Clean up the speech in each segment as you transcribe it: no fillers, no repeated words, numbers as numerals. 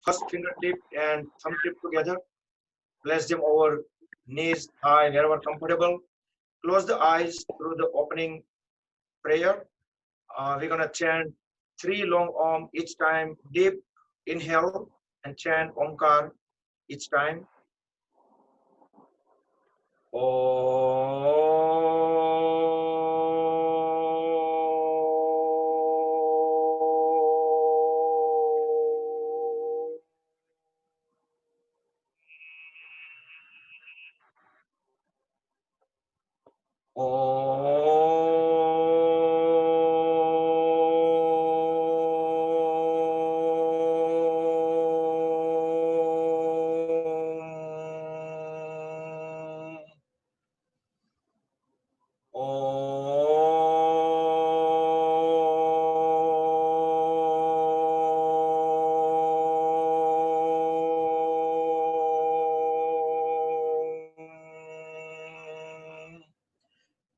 first fingertip and thumb tip together. Place them over knees, thigh, wherever comfortable. Close the eyes through the opening prayer. We're going to chant 3 long Om each time. Deep inhale and chant Omkar each time.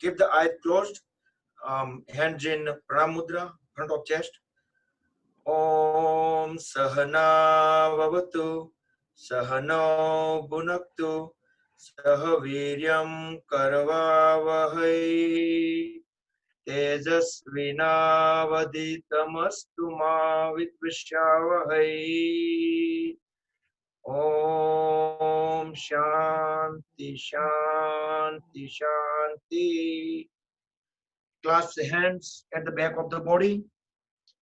Keep the eyes closed, hands in Pranayama Mudra, front of chest. Om Sahana Vavatu Sahano Bhunaktu Sahaviryam Karvavahai Tejasvinavaditamastu ma Vidvishavahai. Om Shanti Shanti Shanti. Clasp the hands at the back of the body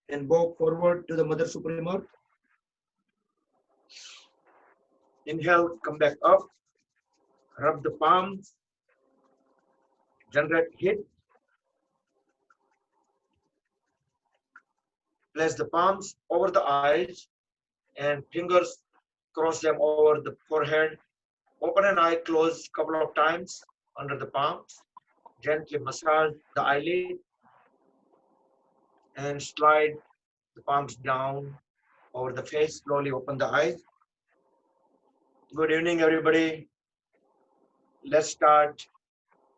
and bow forward to the Mother Supreme Earth. Inhale, come back up. Rub the palms. Generate heat. Place the palms over the eyes and fingers cross them over the forehead. Open an eye, close a couple of times under the palms. Gently massage the eyelid and slide the palms down over the face. Slowly open the eyes. Good evening, everybody. Let's start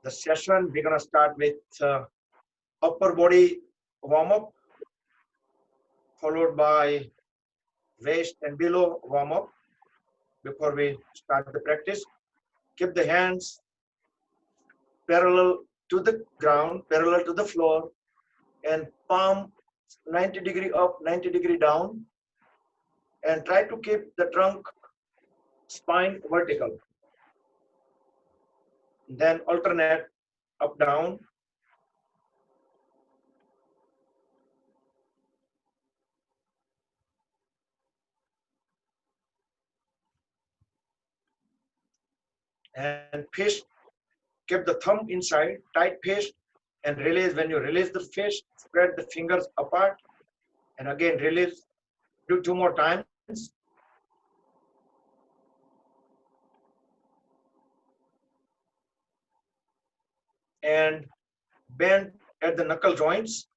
the session. We're going to start with upper body warm-up, followed by waist and below warm-up before we start the practice. Keep the hands parallel to the ground, parallel to the floor, and palm 90° up, 90° down, and try to keep the trunk spine vertical. Then alternate up, down. And fist, keep the thumb inside, tight fist, and release. When you release the fist, spread the fingers apart, and again release. Do 2 more times. And bend at the knuckle joints.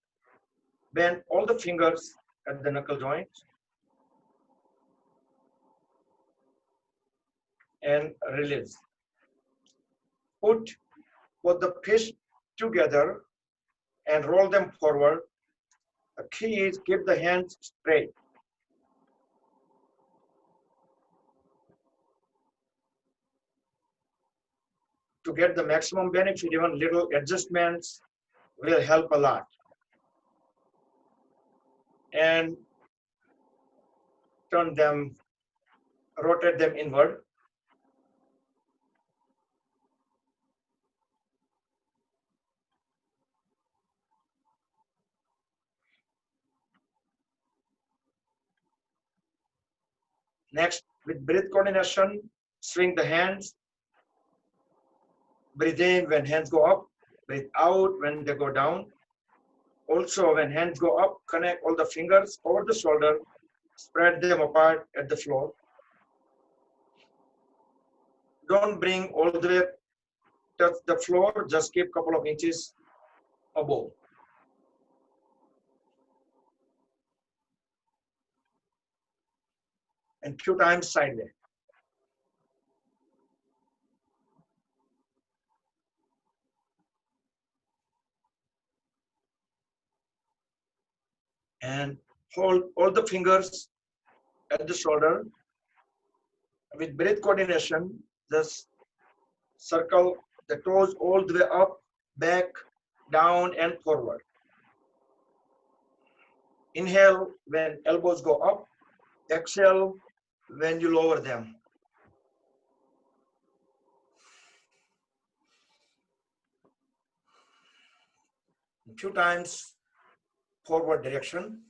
Bend all the fingers at the knuckle joints. And release. Put both the fists together and roll them forward. The key is keep the hands straight. To get the maximum benefit, even little adjustments will help a lot. And turn them, rotate them inward. Next, with breath coordination, swing the hands. Breathe in when hands go up, breathe out when they go down. Also, when hands go up, connect all the fingers over the shoulder, spread them apart at the floor. Don't bring all the way touch the floor, just keep a couple of inches above. And few times sideways. And hold all the fingers at the shoulder. With breath coordination, just circle the toes all the way up, back, down, and forward. Inhale when elbows go up. Exhale when you lower them. A few times forward direction.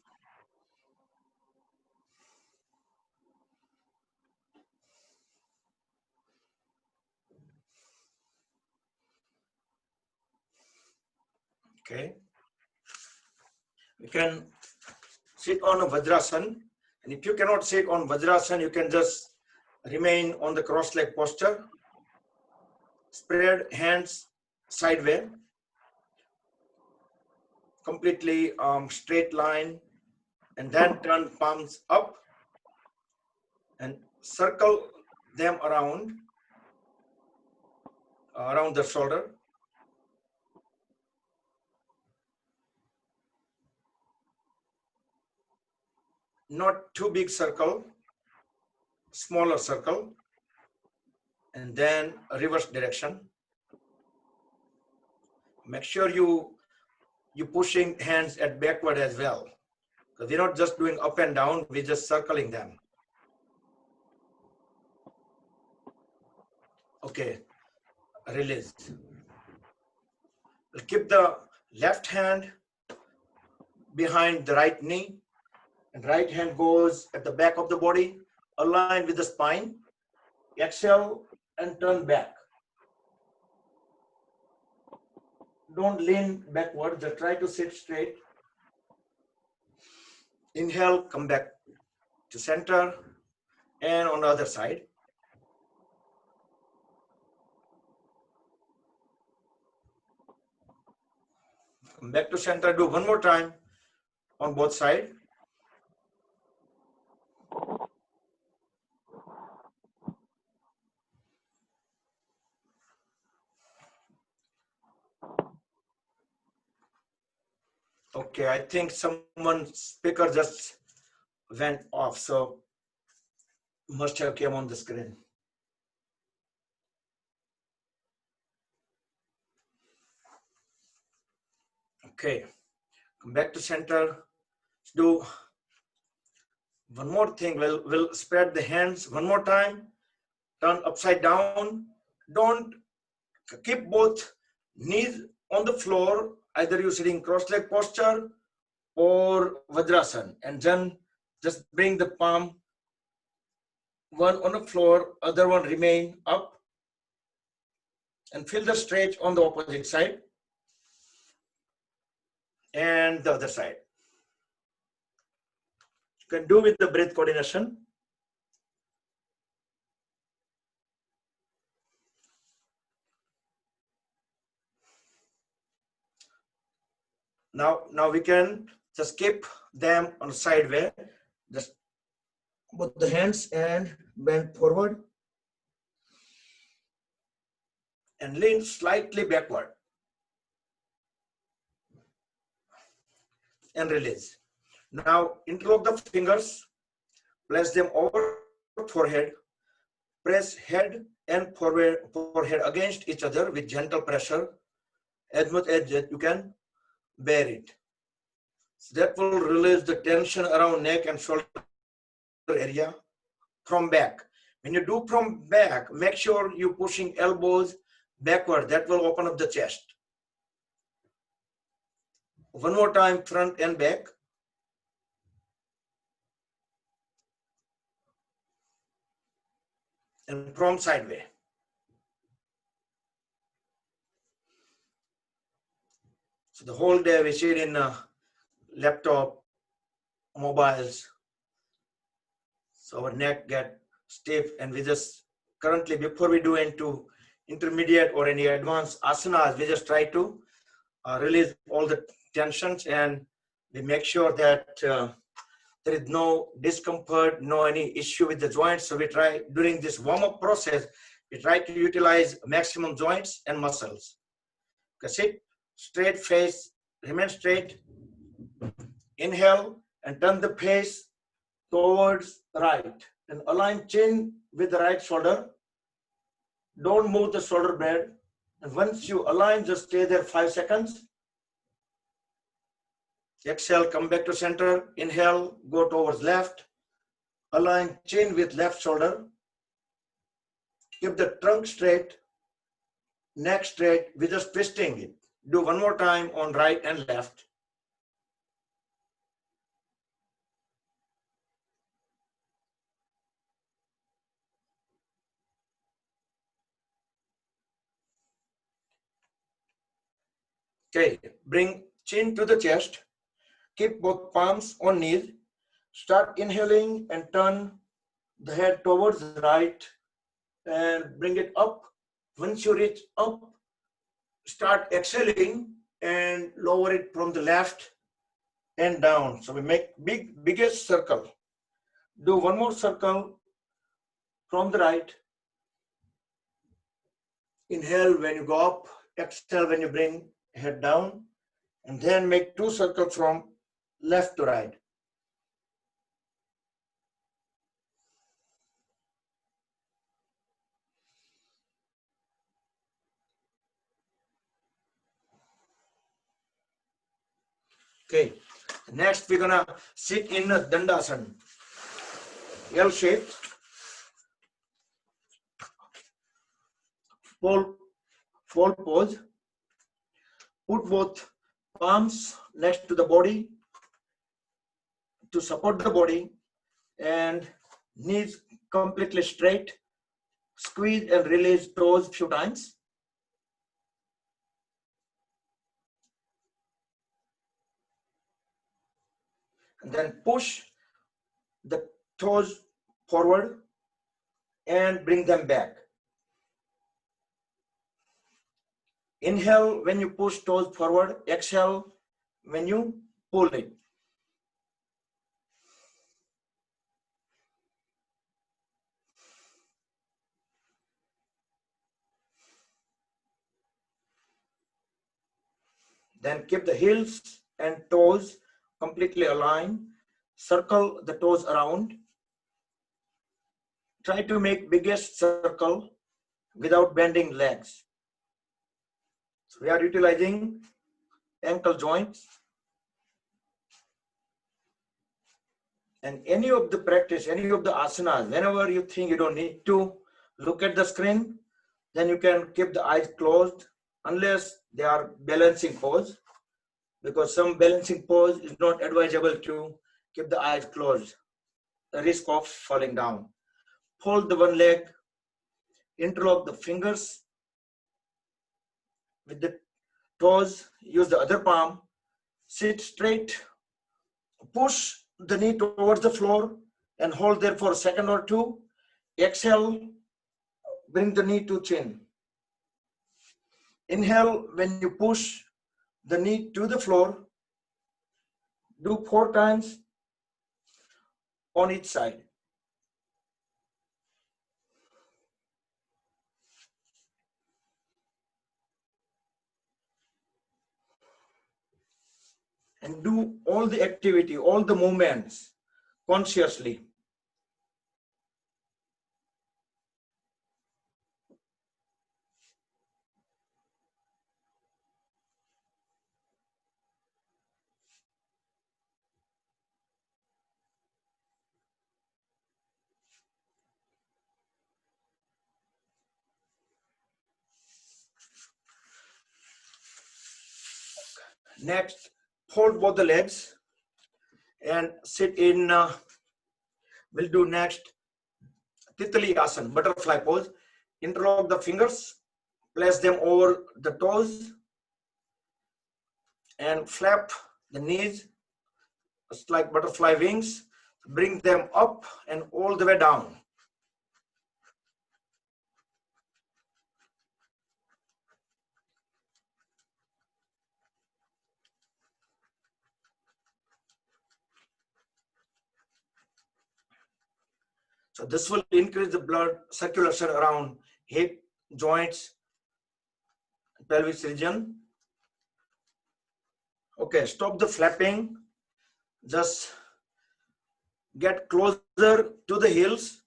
Okay. You can sit on a Vadrasana, and if you cannot sit on Vadrasana, you can just remain on the cross-leg posture. Spread hands sideways, completely straight line, and then turn palms up and circle them around the shoulder. Not too big circle, smaller circle, and then reverse direction. Make sure you pushing hands at backward as well, because we're not just doing up and down, we're just circling them. Okay, release. We'll keep the left hand behind the right knee, and right hand goes at the back of the body, aligned with the spine. Exhale and turn back. Don't lean backward, just try to sit straight. Inhale, come back to center, and on the other side. Come back to center, do one more time on both sides. Okay, I think someone's speaker just went off, so must have came on the screen. Okay, come back to center. Let's do one more thing. We'll spread the hands one more time. Turn upside down. Don't keep both knees on the floor. Either you're sitting cross-leg posture or Vadrasana, and then just bring the palm, one on the floor, other one remain up, and feel the stretch on the opposite side and the other side. You can do with the breath coordination. Now we can just keep them on the side way. Just put the hands and bend forward and lean slightly backward and release. Now interlock the fingers, place them over forehead, press head and forehead against each other with gentle pressure, as much as you can bear it. So that will release the tension around neck and shoulder area from back. When you do from back, make sure you're pushing elbows backward. That will open up the chest. One more time, front and back. And from sideways. So the whole day we sit in laptop, mobiles, so our neck get stiff, and we just currently, before we do into intermediate or any advanced asanas, we just try to release all the tensions, and we make sure that there is no discomfort, no any issue with the joints. So we try, during this warm-up process, we try to utilize maximum joints and muscles. Okay, sit straight face, remain straight. Inhale and turn the face towards right and align chin with the right shoulder. Don't move the shoulder blade. And once you align, just stay there 5 seconds. Exhale, come back to center. Inhale, go towards left. Align chin with left shoulder. Keep the trunk straight, neck straight. We're just twisting it. Do one more time on right and left. Okay, bring chin to the chest. Keep both palms on knees. Start inhaling and turn the head towards right and bring it up. Once you reach up, start exhaling and lower it from the left and down. So we make biggest circle. Do one more circle from the right. Inhale when you go up, exhale when you bring head down, and then make 2 circles from left to right. Okay, next we're gonna sit in a Dandasana, L shape. Fold pose. Put both palms next to the body to support the body and knees completely straight. Squeeze and release toes few times. And then push the toes forward and bring them back. Inhale when you push toes forward, exhale when you pull it. Then keep the heels and toes completely aligned. Circle the toes around. Try to make biggest circle without bending legs. So we are utilizing ankle joints. And any of the practice, any of the asanas, whenever you think you don't need to look at the screen, then you can keep the eyes closed unless they are balancing pose, because some balancing pose is not advisable to keep the eyes closed, the risk of falling down. Fold the one leg, interlock the fingers with the toes, use the other palm, sit straight, push the knee towards the floor and hold there for a second or two. Exhale, bring the knee to chin. Inhale when you push the knee to the floor. Do 4 times on each side. And do all the activity, all the movements consciously. Next, fold both the legs and sit in, we'll do next Titali Asana, butterfly pose. Interlock the fingers, place them over the toes and flap the knees. It's like butterfly wings. Bring them up and all the way down. So this will increase the blood circulation around hip, joints, pelvis region. Okay, stop the flapping. Just Get closer to the heels.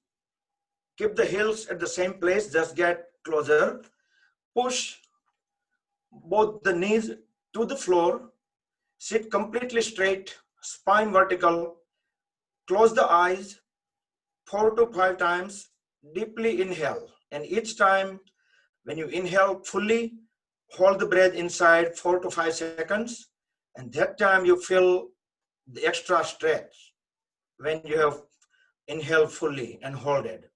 Keep the heels at the same place. Just get closer. Push both the knees to the floor. Sit completely straight, spine vertical. Close the eyes 4 to 5 times. Deeply inhale. And each time when you inhale fully, hold the breath inside 4 to 5 seconds. And that time you feel the extra stretch when you have inhaled fully and hold it.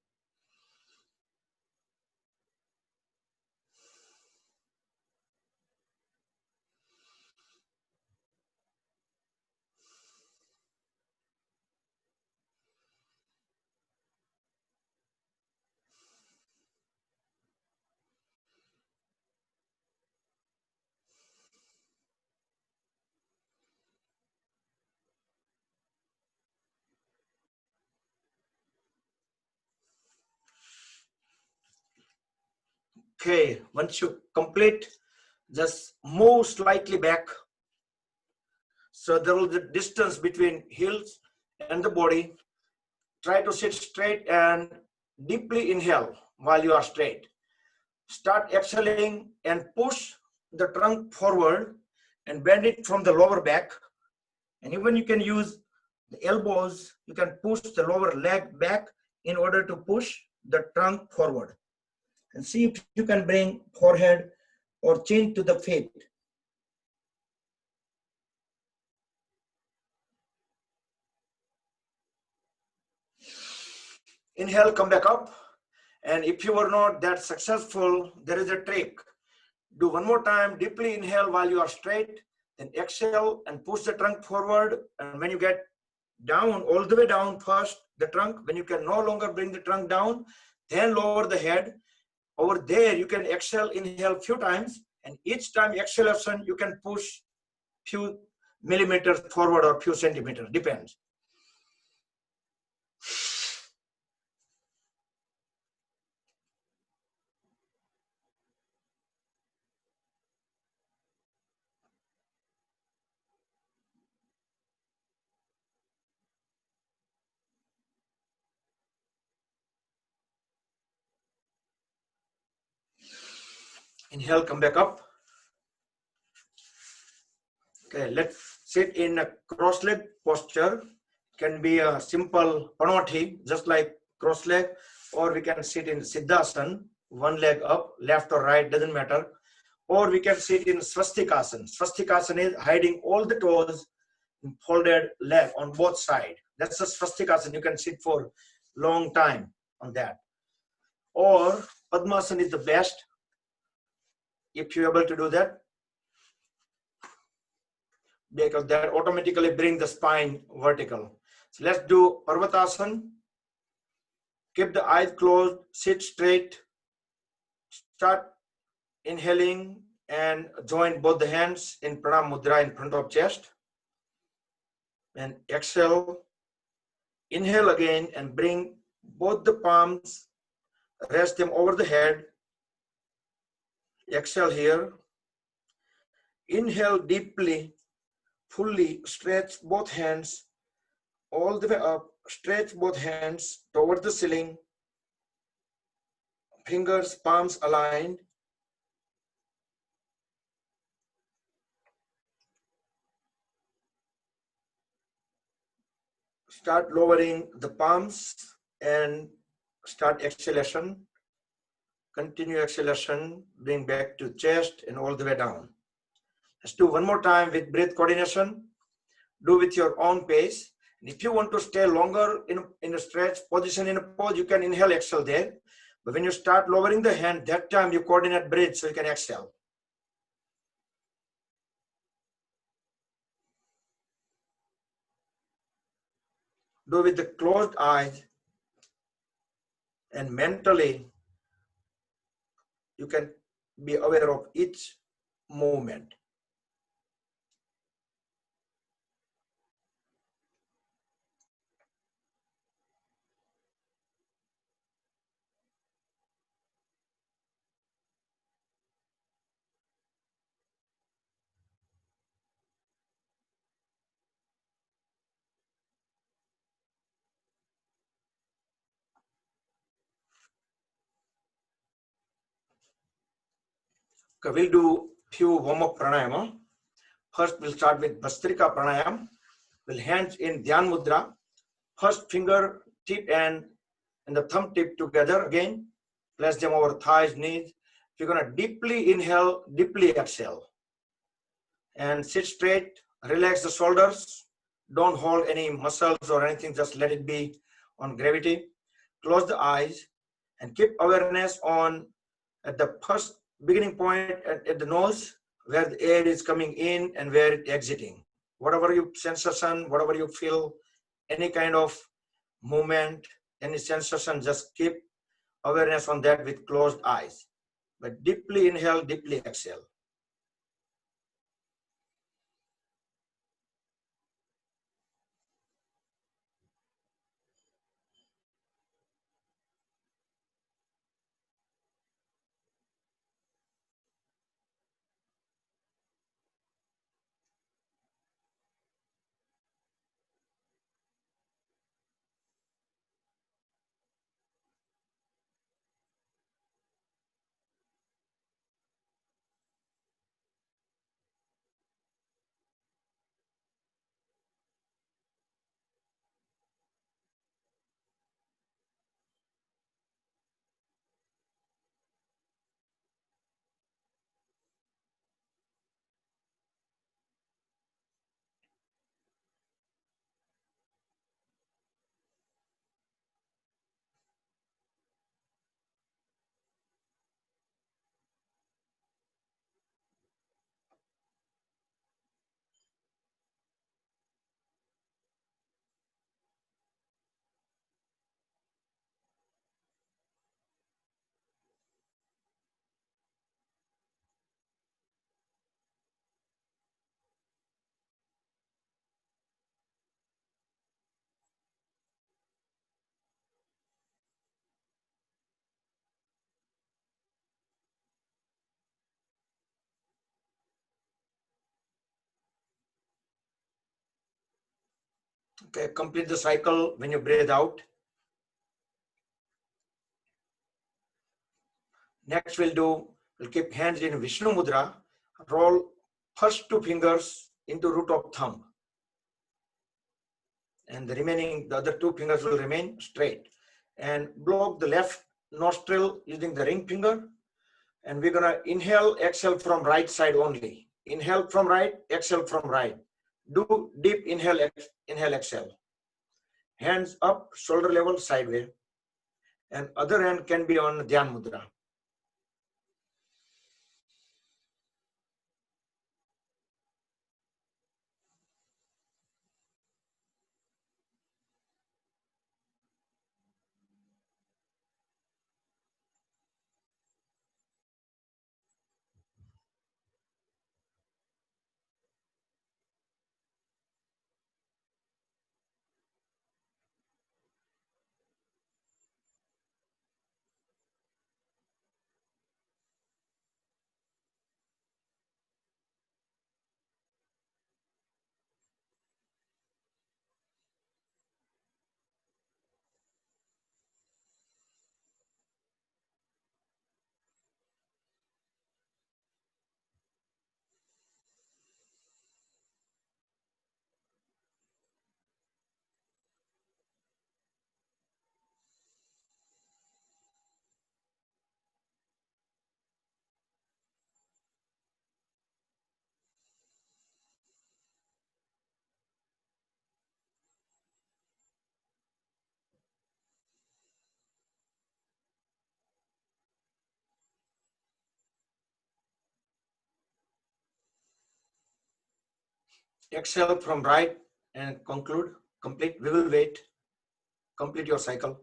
Okay, once you complete, just move slightly back. So there will be the distance between heels and the body. Try to sit straight and deeply inhale while you are straight. Start exhaling and push the trunk forward and bend it from the lower back. And even you can use the elbows, you can push the lower leg back in order to push the trunk forward. And see if you can bring forehead or chin to the feet. Inhale, come back up. And if you are not that successful, there is a trick. Do one more time, deeply inhale while you are straight, then exhale and push the trunk forward. And when you get down, all the way down first, the trunk, when you can no longer bring the trunk down, then lower the head. Over there, you can exhale, inhale few times, and each time exhalation, you can push few millimeters forward or few centimeters, depends. Inhale, come back up. Okay, let's sit in a cross-leg posture. Can be a simple panoti, just like cross-leg, or we can sit in Siddhasana, one leg up, left or right, doesn't matter. Or we can sit in Swastikasana. Swastikasana is hiding all the toes in folded leg on both sides. That's a Swastikasana. You can sit for long time on that. Or Padmasana is the best if you're able to do that, because that automatically brings the spine vertical. So let's do Arvatasana. Keep the eyes closed, sit straight, start inhaling and join both the hands in Pranam Mudra in front of chest. And exhale, inhale again and bring both the palms, rest them over the head. Exhale here. Inhale deeply, fully stretch both hands all the way up, stretch both hands toward the ceiling, fingers, palms aligned. Start lowering the palms and start exhalation. Continue exhalation, bring back to chest and all the way down. Let's do one more time with breath coordination. Do with your own pace. And if you want to stay longer in a stretch position, in a pose, you can inhale, exhale there. But when you start lowering the hand, that time you coordinate breath so you can exhale. Do with the closed eyes, and mentally you can be aware of each movement. Okay, we'll do few warm-up pranayama. First, we'll start with Masterika Pranayama. We'll hands in Dhyan Mudra. First finger tip and the thumb tip together again. Place them over thighs, knees. You're gonna deeply inhale, deeply exhale. And sit straight, relax the shoulders. Don't hold any muscles or anything, just let it be on gravity. Close the eyes and keep awareness on at the first beginning point at the nose, where the air is coming in and where it's exiting. Whatever you sensation, whatever you feel, any kind of movement, any sensation, just keep awareness on that with closed eyes. But deeply inhale, deeply exhale. Okay, complete the cycle when you breathe out. Next we'll keep hands in Vishnu Mudra, roll first two fingers into root of thumb. And the other two fingers will remain straight. And block the left nostril using the ring finger. And we're gonna inhale, exhale from right side only. Inhale from right, exhale from right. Do deep inhale, inhale, exhale. Hands up, shoulder level, sideways. And other hand can be on Dhyan Mudra. Exhale from right and conclude, complete. We will wait. Complete your cycle.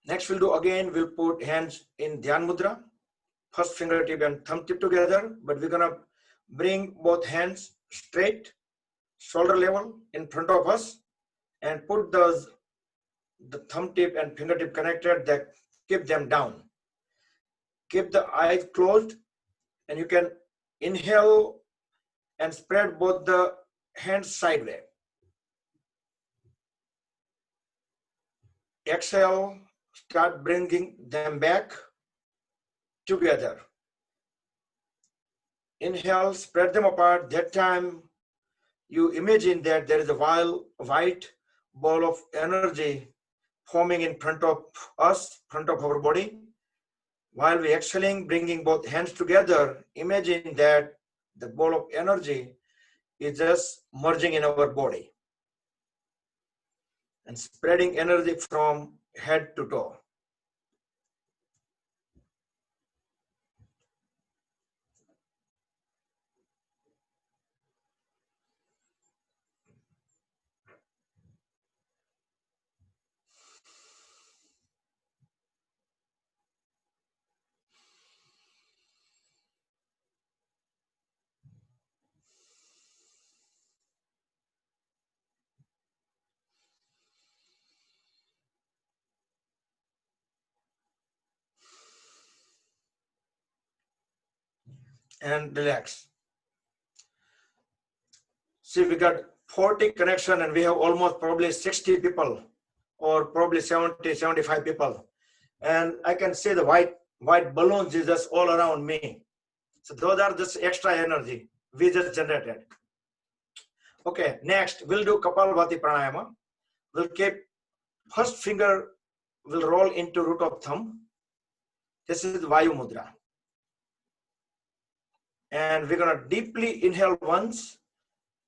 Next we'll put hands in Dhyan Mudra. First fingertip and thumb tip together, but we're gonna bring both hands straight, shoulder level in front of us, and put the thumb tip and fingertip connected, that keep them down. Keep the eyes closed, and you can inhale and spread both the hands sideways. Exhale, start bringing them back. together. Inhale, spread them apart. That time you imagine that there is a white ball of energy forming in front of us, front of our body. While we exhaling, bringing both hands together, imagine that the ball of energy is just merging in our body and spreading energy from head to toe. And relax. See, we got 40 connection and we have almost probably 60 people or probably 70, 75 people. And I can see the white balloons is just all around me. So those are just extra energy we just generated. Okay, next we'll do Kapalbhati Pranayama. We'll keep first finger will roll into root of thumb. This is Vayu Mudra. And we're going to deeply inhale once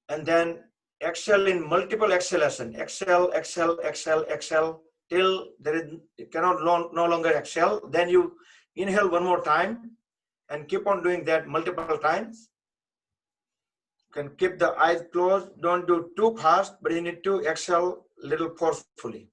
and then exhale in multiple exhalation. Exhale, exhale, exhale, exhale till you cannot no longer exhale. Then you inhale one more time and keep on doing that multiple times. You can keep the eyes closed. Don't do too fast, but you need to exhale a little forcefully.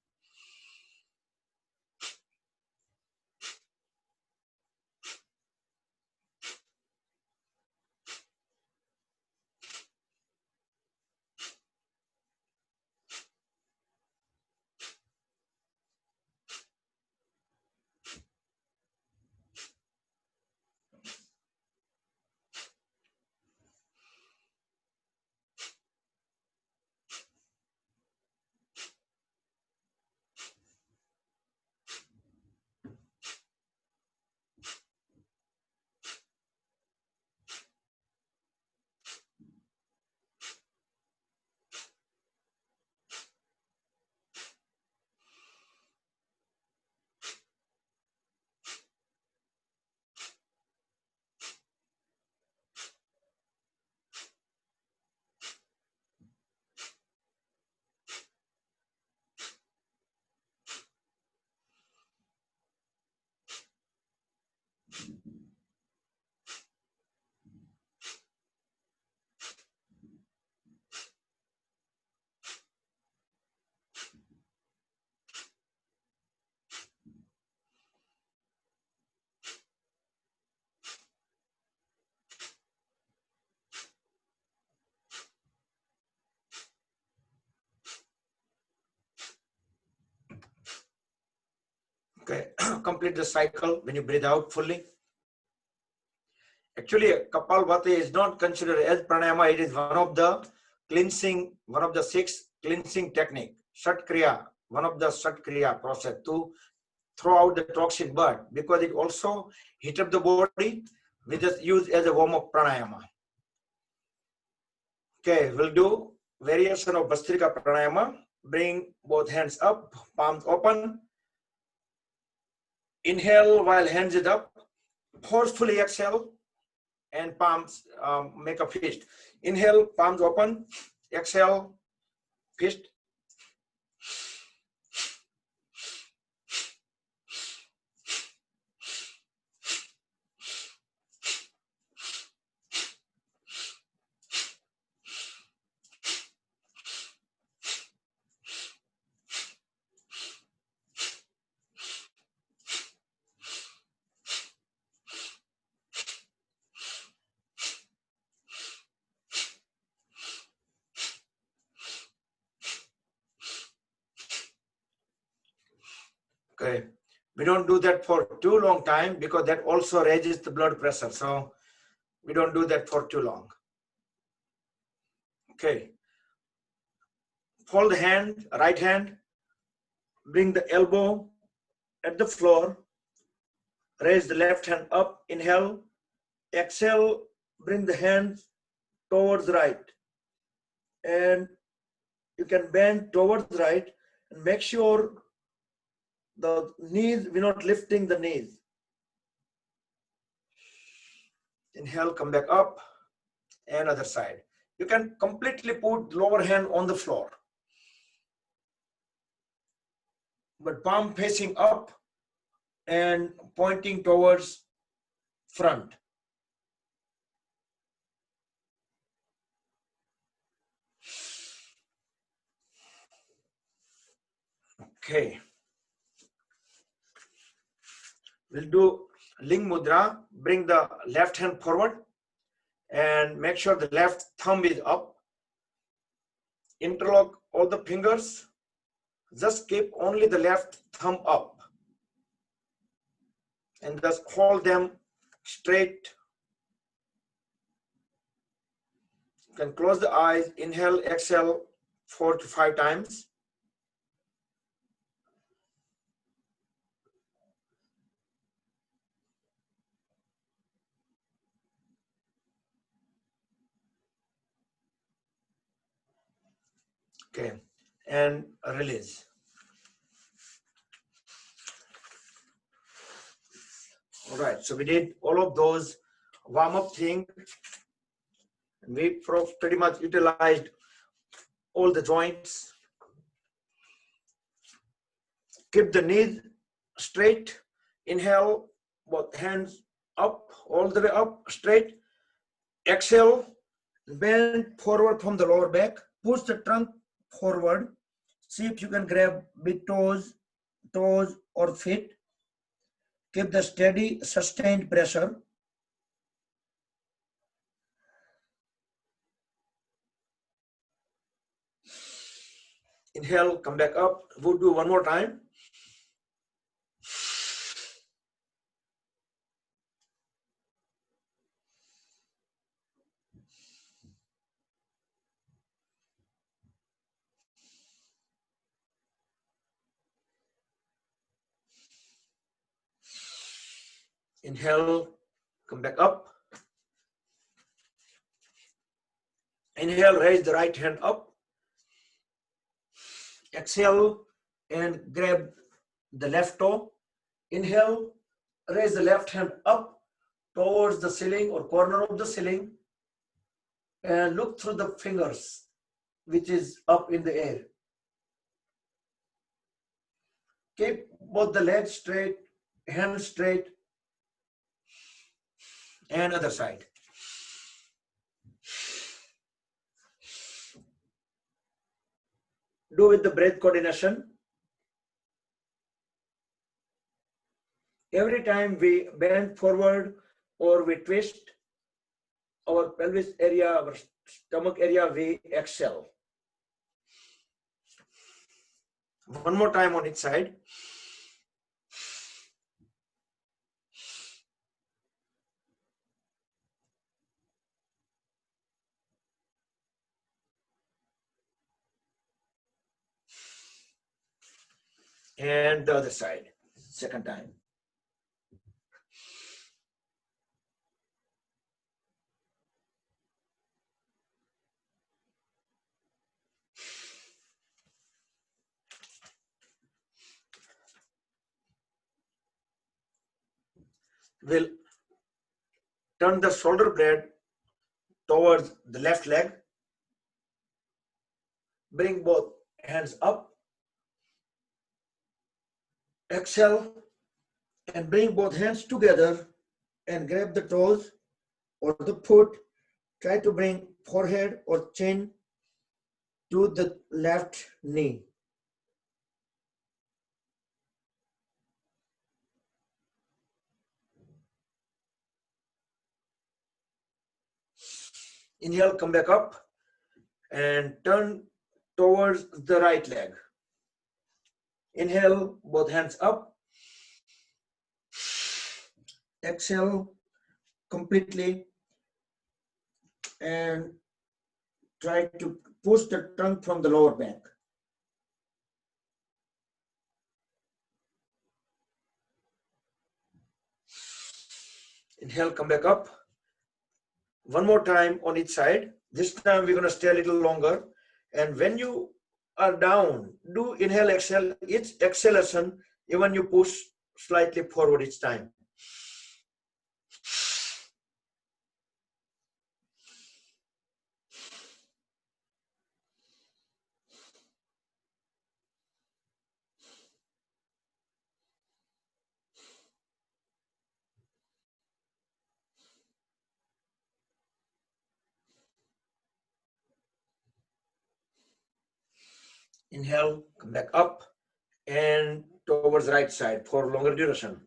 Okay, complete the cycle when you breathe out fully. Actually, Kapalbhati is not considered as pranayama. It is one of the cleansing, one of the 6 cleansing technique. Shat Kriya, one of the Shat Kriya process to throw out the toxin, but because it also heat up the body, we just use as a warm-up pranayama. Okay, we'll do variation of Masterika Pranayama. Bring both hands up, palms open. Inhale while hands is up. Forcefully exhale and palms make a fist. Inhale, palms open. Exhale, fist. Okay, we don't do that for too long time because that also raises the blood pressure. So we don't do that for too long. Okay, fold the hand, right hand, bring the elbow at the floor, raise the left hand up, inhale, exhale, bring the hands towards right. And you can bend towards right and make sure the knees, we're not lifting the knees. Inhale, come back up, and other side. You can completely put lower hand on the floor, but palm facing up and pointing towards front. Okay. We'll do Ling Mudra. Bring the left hand forward and make sure the left thumb is up. Interlock all the fingers. Just keep only the left thumb up. And just hold them straight. You can close the eyes. Inhale, exhale 4 to 5 times. Okay, and release. All right, so we did all of those warm-up things. And we pretty much utilized all the joints. Keep the knees straight. Inhale, both hands up, all the way up, straight. Exhale, bend forward from the lower back. Push the trunk forward. See if you can grab big toes or feet. Keep the steady, sustained pressure. Inhale, come back up. We'll do one more time. Inhale, come back up. Inhale, raise the right hand up. Exhale and grab the left toe. Inhale, raise the left hand up towards the ceiling or corner of the ceiling and look through the fingers, which is up in the air. Keep both the legs straight, hands straight, and other side. Do with the breath coordination. Every time we bend forward or we twist our pelvis area, our stomach area, we exhale. One more time on each side. And the other side, second time. We'll turn the shoulder blade towards the left leg. Bring both hands up. Exhale and bring both hands together and grab the toes or the foot. Try to bring forehead or chin to the left knee. Inhale, come back up and turn towards the right leg. Inhale, both hands up. Exhale completely and try to push the trunk from the lower back. Inhale, come back up. One more time on each side. This time we're going to stay a little longer. And when you are down, do inhale, exhale. Each exhalation, even you push slightly forward each time. Inhale, come back up and towards right side for longer duration.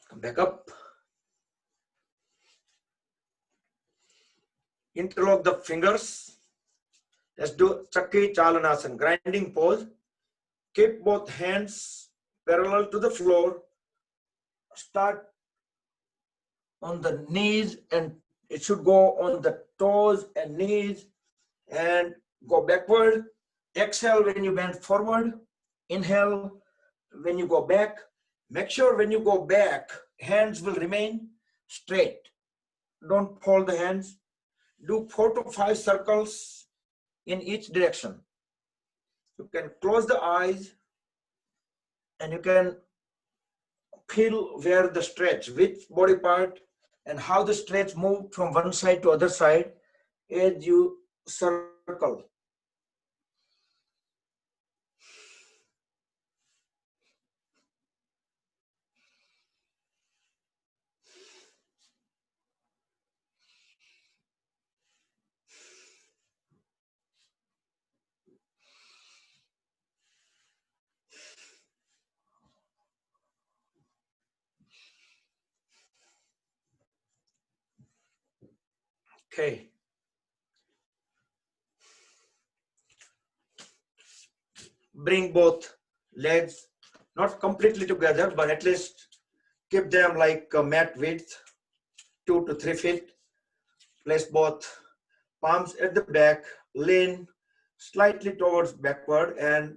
Come back up. Interlock the fingers. Let's do Chucky Chalanasana, grinding pose. Keep both hands parallel to the floor. Start on the knees and it should go on the toes and knees and go backward. Exhale when you bend forward. Inhale when you go back. Make sure when you go back, hands will remain straight. Don't fold the hands. Do 4 to 5 circles in each direction. You can close the eyes and you can feel where the stretch, which body part and how the stretch moved from one side to other side as you circle. Okay. Bring both legs, not completely together, but at least keep them like a mat width, 2 to 3 feet. Place both palms at the back, lean slightly towards backward and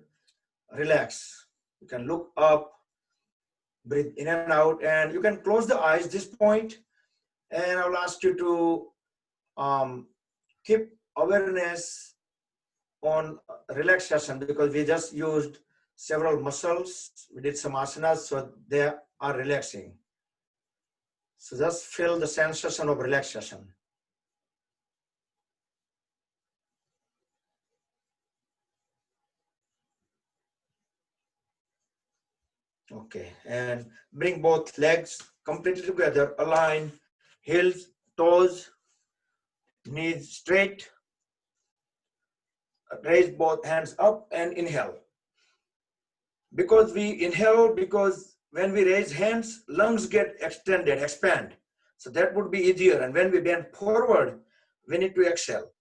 relax. You can look up, breathe in and out, and you can close the eyes this point. And I'll ask you to keep awareness on relaxation because we just used several muscles. We did some asanas, so they are relaxing. So just feel the sensation of relaxation. Okay, and bring both legs completely together, align, heels, toes, knees straight. Raise both hands up and inhale. Because we inhale, because when we raise hands, lungs get extended, expand. So that would be easier. And when we bend forward, we need to exhale.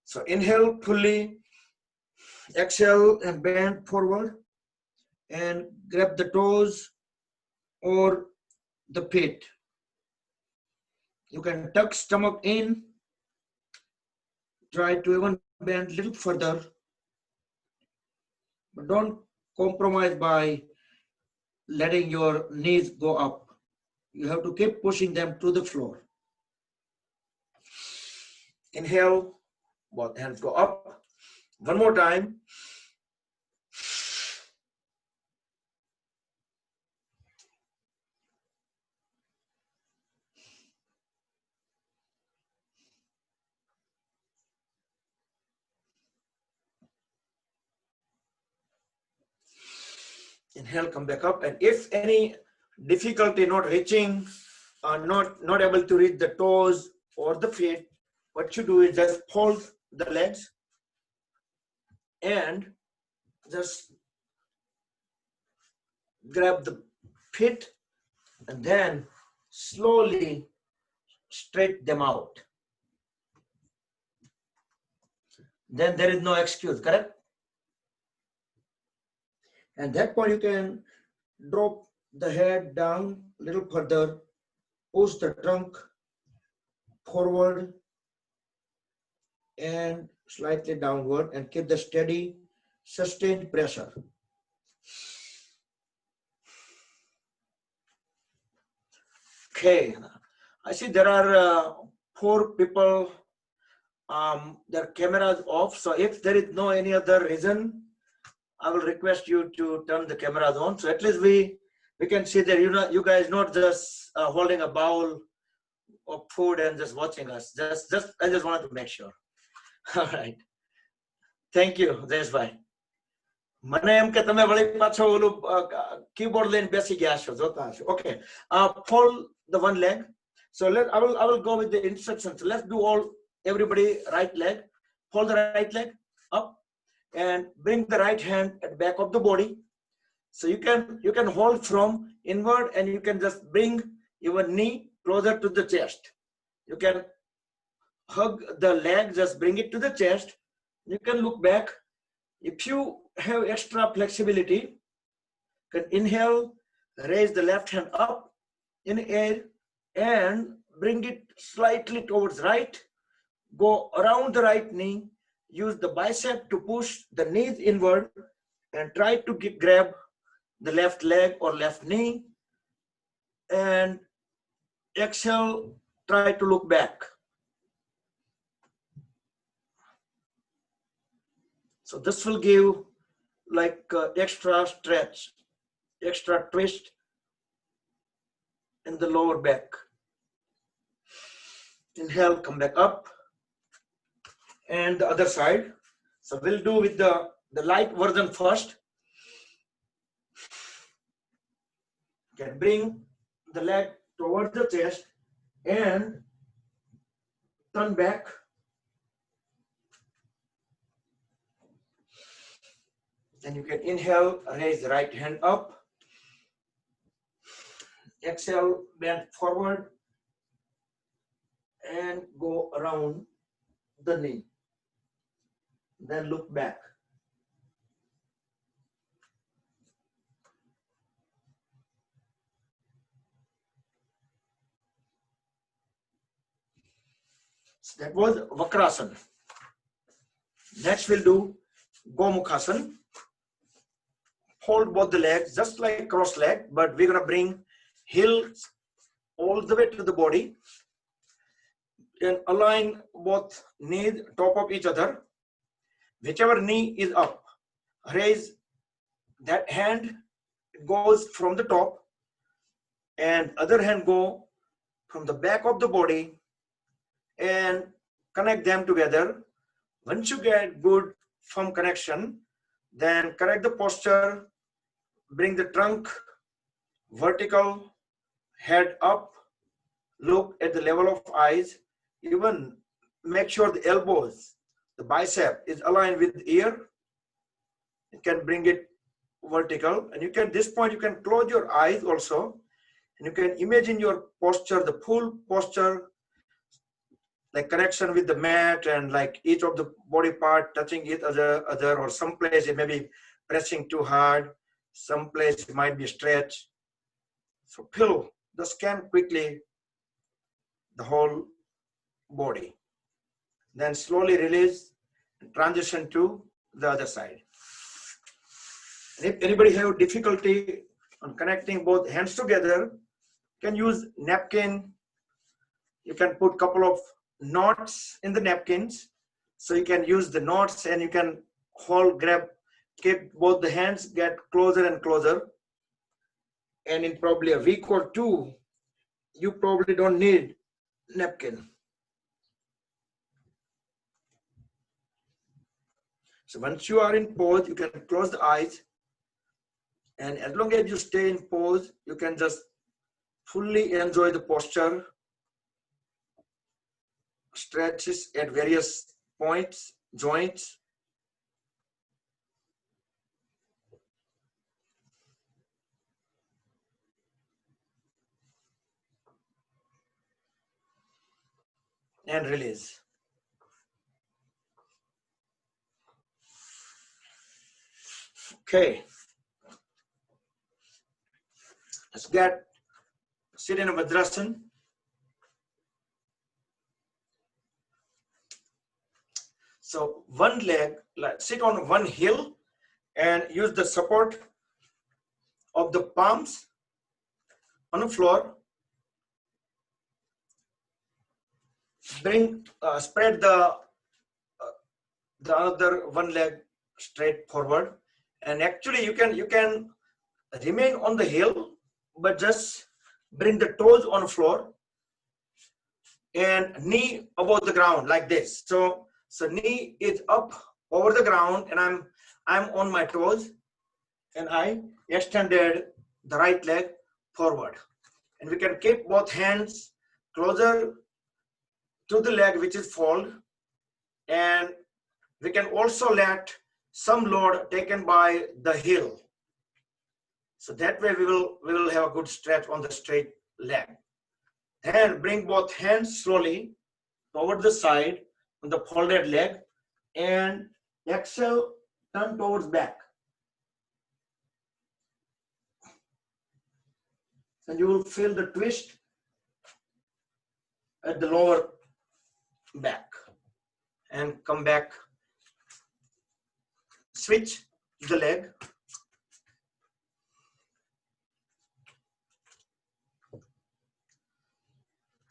So inhale fully, exhale and bend forward and grab the toes or the feet. You can tuck stomach in, try to even bend a little further, but don't compromise by letting your knees go up. You have to keep pushing them to the floor. Inhale, both hands go up. One more time. Inhale, come back up. And if any difficulty not reaching, not able to reach the toes or the feet, what you do is just fold the legs and just grab the feet and then slowly straight them out. then there is no excuse, correct? At that point, you can drop the head down a little further, push the trunk forward and slightly downward, and keep the steady, sustained pressure. Okay, I see there are 4 people, their cameras off. So if there is no any other reason, I will request you to turn the cameras on. So at least we can see that you guys not just holding a bowl of food and just watching us. I just wanted to make sure. All right. Thank you, Jayesh bhai. મને એમ કે તમે વળી પાછો ઓલું keyboard લઈને બેસી ગયા છો જોતા હશો. Okay, fold the one leg. So I will go with the instructions. So let's do everybody right leg. Fold the right leg up and bring the right hand at the back of the body. So you can hold from inward and you can just bring your knee closer to the chest. You can hug the leg, just bring it to the chest. You can look back. If you have extra flexibility, you can inhale, raise the left hand up in the air and bring it slightly towards right. Go around the right knee. Use the bicep to push the knees inward and try to grab the left leg or left knee. And exhale, try to look back. So this will give like extra stretch, extra twist in the lower back. Inhale, come back up. And the other side. So we'll do with the light version first. You can bring the leg towards the chest and turn back. Then you can inhale, raise the right hand up. Exhale, bend forward and go around the knee. Then look back. So that was Vadrasana. Next we'll do Gomukhasana. Hold both the legs just like cross leg, but we're going to bring heels all the way to the body and align both knees top of each other. Whichever knee is up, raise that hand, it goes from the top, and other hand go from the back of the body and connect them together. Once you get good firm connection, then correct the posture, bring the trunk vertical, head up, look at the level of eyes, even make sure the elbows, the bicep is aligned with the ear. You can bring it vertical, and you can, this point, you can close your eyes also, and you can imagine your posture, the full posture, like connection with the mat and like each of the body part touching each other, or some place it may be pressing too hard, some place it might be stretch. So feel the scan quickly the whole body. Then slowly release and transition to the other side. And if anybody have difficulty on connecting both hands together, you can use napkin. You can put couple of knots in the napkins. So you can use the knots and you can grab, keep both the hands, get closer and closer. And in probably a week or 2, you probably don't need napkin. So once you are in pose, you can close the eyes. And as long as you stay in pose, you can just fully enjoy the posture. Stretches at various points, joints. And release. Okay. Let's sit in a Vadrasana. So one leg, sit on one heel and use the support of the palms on the floor. Spread the other one leg straight forward, and actually you can remain on the heel, but just bring the toes on the floor and knee above the ground like this. So knee is up over the ground, and I'm on my toes, and I extended the right leg forward. And we can keep both hands closer to the leg which is fold, and we can also let some load taken by the heel. So that way we will have a good stretch on the straight leg. Then bring both hands slowly toward the side on the folded leg, and exhale, turn towards back. And you will feel the twist at the lower back. And come back. Switch the leg.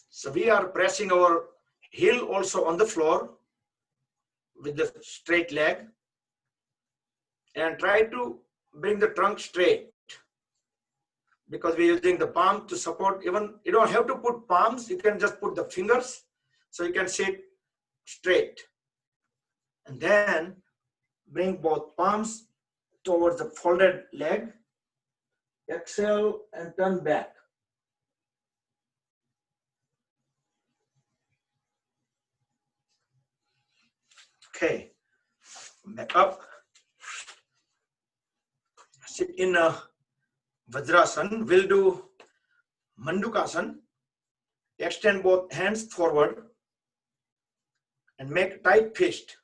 So we are pressing our heel also on the floor with the straight leg, and try to bring the trunk straight, because we're using the palm to support. Even you don't have to put palms, you can just put the fingers, so you can sit straight. And then bring both palms towards the folded leg. Exhale and turn back. Okay, back up. Sit in a Vadrasana. We'll do Mandukasana. Extend both hands forward and make tight fist.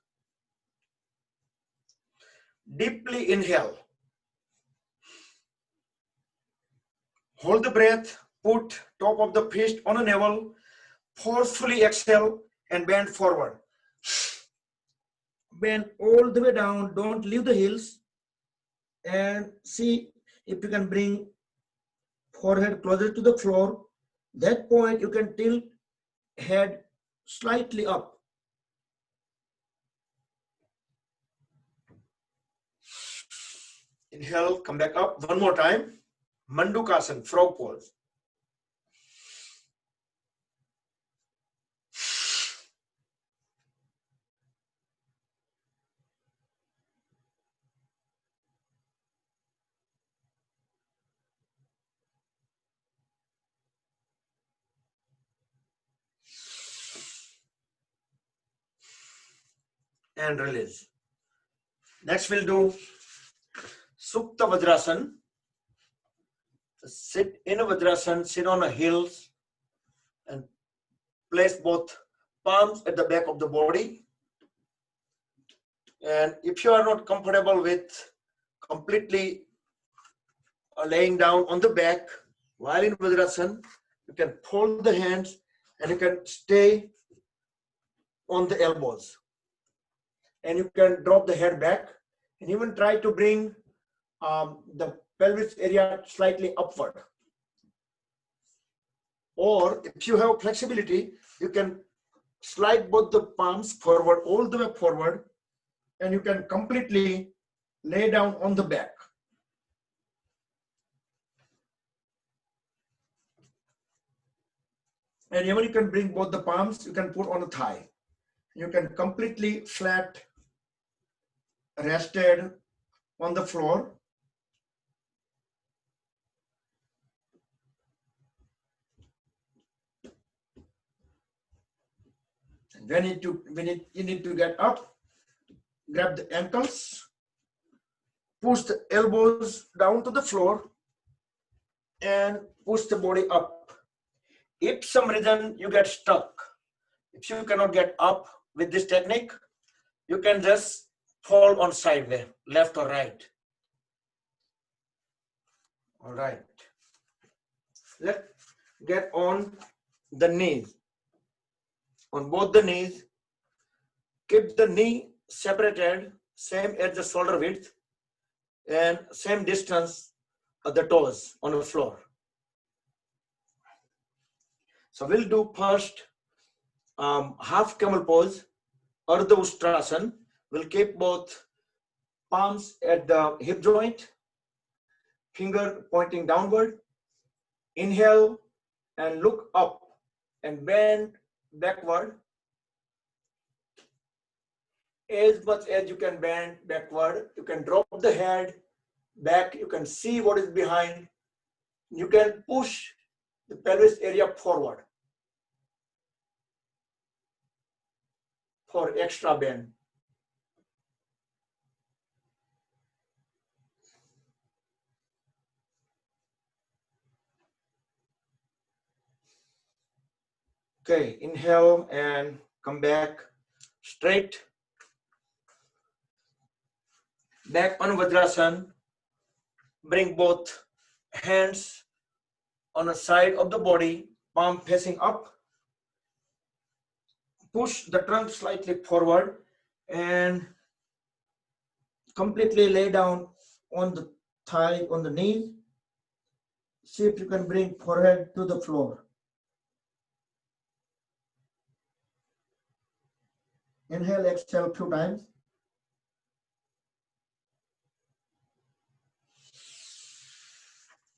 Deeply inhale. Hold the breath. Put top of the fist on a navel. Forcefully exhale and bend forward. Bend all the way down. Don't leave the heels. And see if you can bring forehead closer to the floor. That point you can tilt head slightly up. Inhale, come back up one more time. Mandukasana, frog pose. And release. Next we'll do Suktavadrasana. Sit in a Vadrasana, sit on the heels and place both palms at the back of the body. And if you are not comfortable with completely laying down on the back while in Vadrasana, you can fold the hands and you can stay on the elbows. And you can drop the head back and even try to bring the pelvis area slightly upward. Or if you have flexibility, you can slide both the palms forward, all the way forward, and you can completely lay down on the back. And even you can bring both the palms, you can put on the thigh. You can completely flat, rested on the floor. And when you need to get up, grab the ankles, push the elbows down to the floor, and push the body up. If some reason you get stuck, if you cannot get up with this technique, you can just fall on sideways, left or right. All right. Let's get on the knees. On both the knees, keep the knee separated, same as the shoulder width, and same distance of the toes on the floor. So we'll do first half camel pose, Arvatasana. We'll keep both palms at the hip joint, finger pointing downward. Inhale and look up and bend backward. As much as you can bend backward, you can drop the head back, you can see what is behind. You can push the pelvis area forward for extra bend. Okay, inhale and come back straight. Back on Vadrasana. Bring both hands on the side of the body, palm facing up. Push the trunk slightly forward and completely lay down on the thigh, on the knee. See if you can bring forehead to the floor. Inhale, exhale 2 times.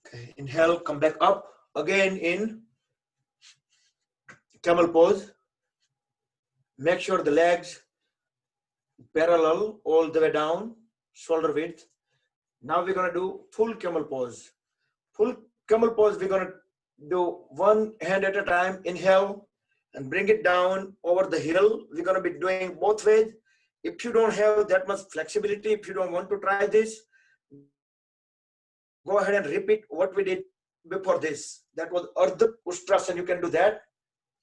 Okay, inhale, come back up. Again in camel pose. Make sure the legs parallel all the way down, shoulder width. Now we're going to do full camel pose. Full camel pose, we're going to do one hand at a time. Inhale and bring it down over the hill. We're going to be doing both ways. If you don't have that much flexibility, if you don't want to try this, go ahead and repeat what we did before this. That was Arvatasana. You can do that.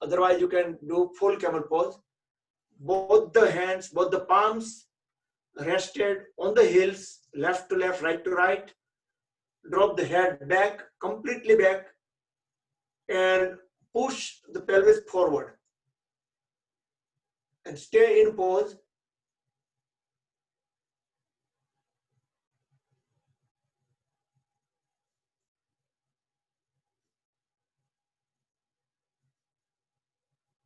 Otherwise, you can do full camel pose. Both the hands, both the palms rested on the heels, left to left, right to right. Drop the head back, completely back, and push the pelvis forward. And stay in pose.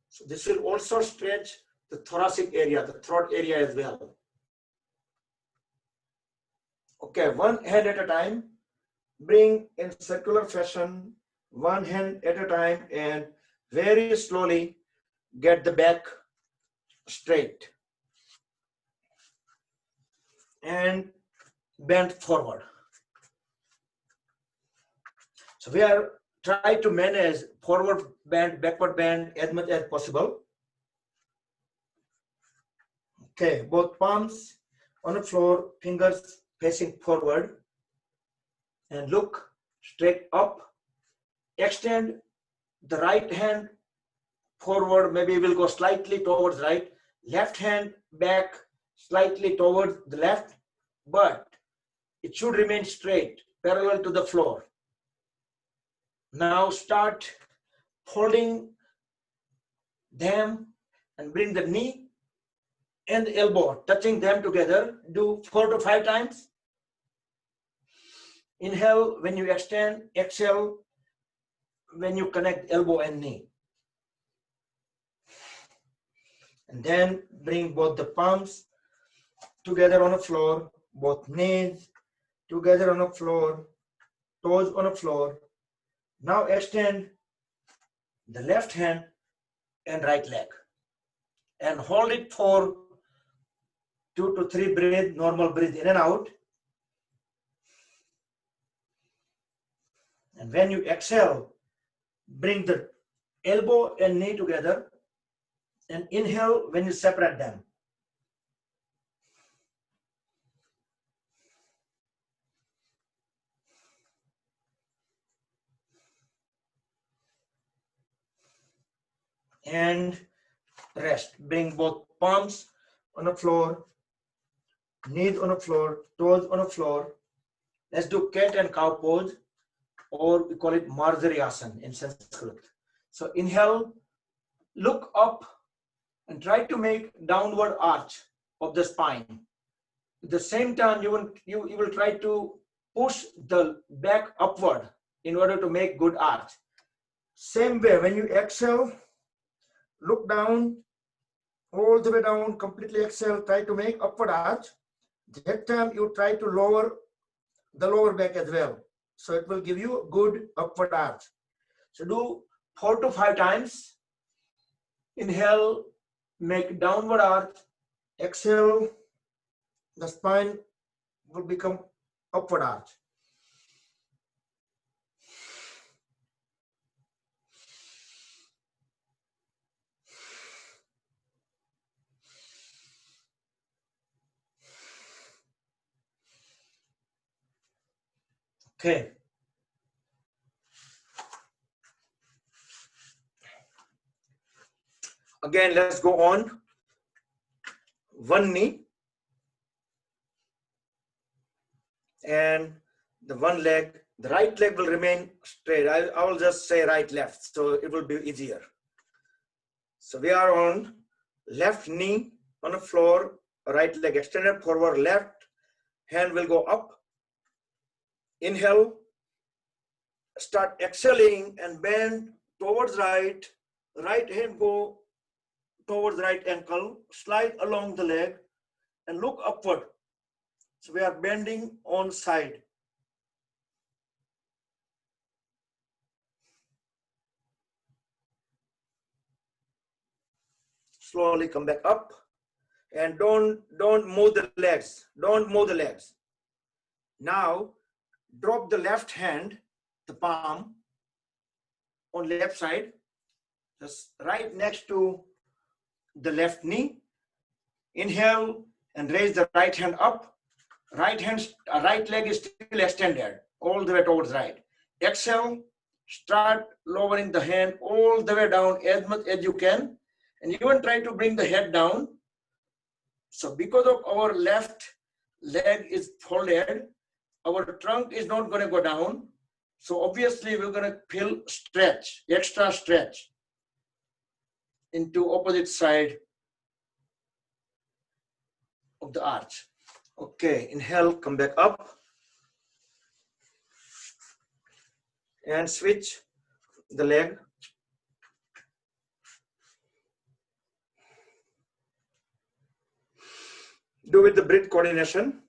So this will also stretch the thoracic area, the throat area as well. Okay, one hand at a time. Bring in circular fashion, one hand at a time, and very slowly get the back straight. And bend forward. So we are trying to manage forward bend, backward bend as much as possible. Okay, both palms on the floor, fingers facing forward, and look straight up. Extend the right hand forward, maybe we'll go slightly towards right. Left hand back slightly towards the left, but it should remain straight, parallel to the floor. Now start folding them and bring the knee and the elbow, touching them together. Do 4 to 5 times. Inhale when you extend, exhale when you connect elbow and knee. And then bring both the palms together on the floor, both knees together on the floor, toes on the floor. Now extend the left hand and right leg and hold it for 2 to 3 breaths, normal breathe in and out. And when you exhale, bring the elbow and knee together and inhale when you separate them. And rest. Bring both palms on the floor, knees on the floor, toes on the floor. Let's do cat and cow pose. or we call it Makarasana in Sanskrit. So inhale, look up and try to make downward arch of the spine. At the same time, you will try to push the back upward in order to make good arch. Same way, when you exhale, look down, all the way down, completely exhale, try to make upward arch. That time you try to lower the lower back as well. So it will give you a good upward arch. So do 4 to 5 times. Inhale, make downward arch. Exhale, the spine will become upward arch. Okay. Again, let's go on. One knee and the one leg. The right leg will remain straight. I will just say right, left, so it will be easier. So we are on left knee on the floor, right leg extended forward, left hand will go up. Inhale, start exhaling and bend towards right. Right hand go towards right ankle, slide along the leg and look upward. So we are bending on side. Slowly come back up and don't move the legs. Don't move the legs. Now drop the left hand, the palm on left side, just right next to the left knee. Inhale and raise the right hand up. Right leg is still extended all the way towards right. Exhale, start lowering the hand all the way down as much as you can, and even try to bring the head down. So because of our left leg is folded, our trunk is not going to go down. So obviously we're going to feel stretch, extra stretch into opposite side of the arch. Okay, inhale, come back up and switch the leg. Do with the breath coordination.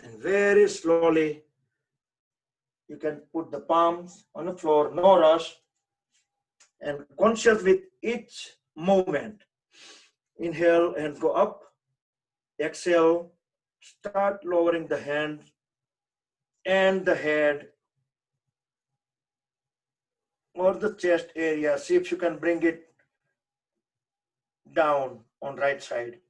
And very slowly, you can put the palms on the floor, no rush, and conscious with each movement. Inhale and go up. Exhale, start lowering the hands and the head or the chest area. See if you can bring it down on right side.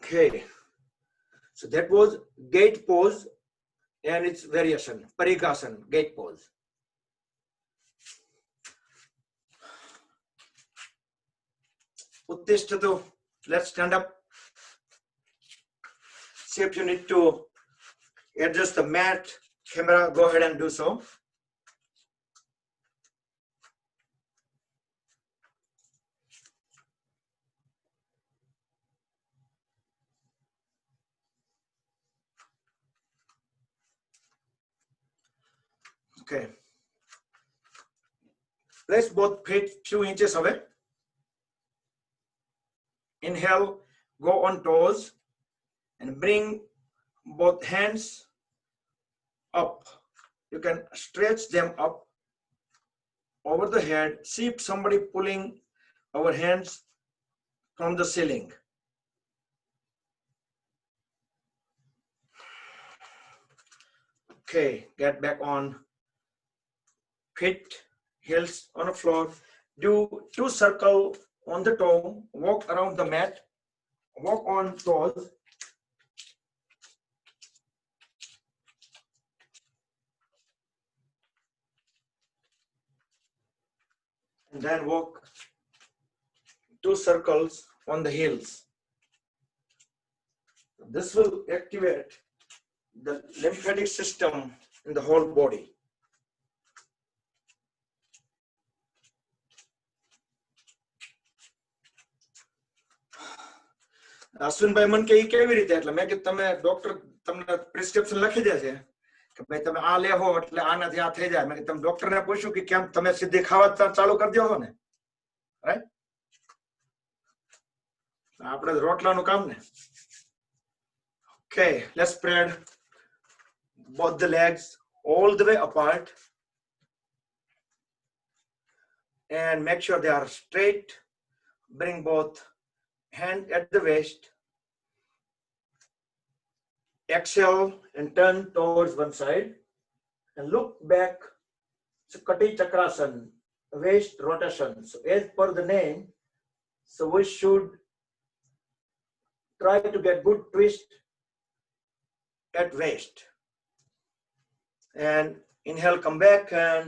Okay, so that was gate pose and its variation, Parikasana, gate pose. Uttishtatu, let's stand up. See if you need to adjust the mat, camera, go ahead and do so. Okay. Place both feet few inches away. Inhale, go on toes and bring both hands up. You can stretch them up over the head. See if somebody pulling our hands from the ceiling. Okay, get back on feet, heels on the floor. Do 2 circles on the toe. Walk around the mat. Walk on toes. And then walk 2 circles on the heels. This will activate the lymphatic system in the whole body. અશ્વિનભાઈ મન કે ઈ કેવી રીતે એટલે મેં કે તમે doctor તમને prescription લખી દે છે કે ભાઈ તમે આ લેવો એટલે આનાથી આ થઈ જાય મેં તમે ડોક્ટરને પૂછ્યું કે કેમ તમે સીધી ખાવા ચાલુ કરી દો છો ને રાઈટ આપણે રોટલાનું કામ ને Okay, let's spread both the legs all the way apart and make sure they are straight. Bring both hands at the waist. Exhale and turn towards one side and look back. Chucky Chakrasana, waist rotation. So as per the name, so we should try to get good twist at waist. And inhale, come back and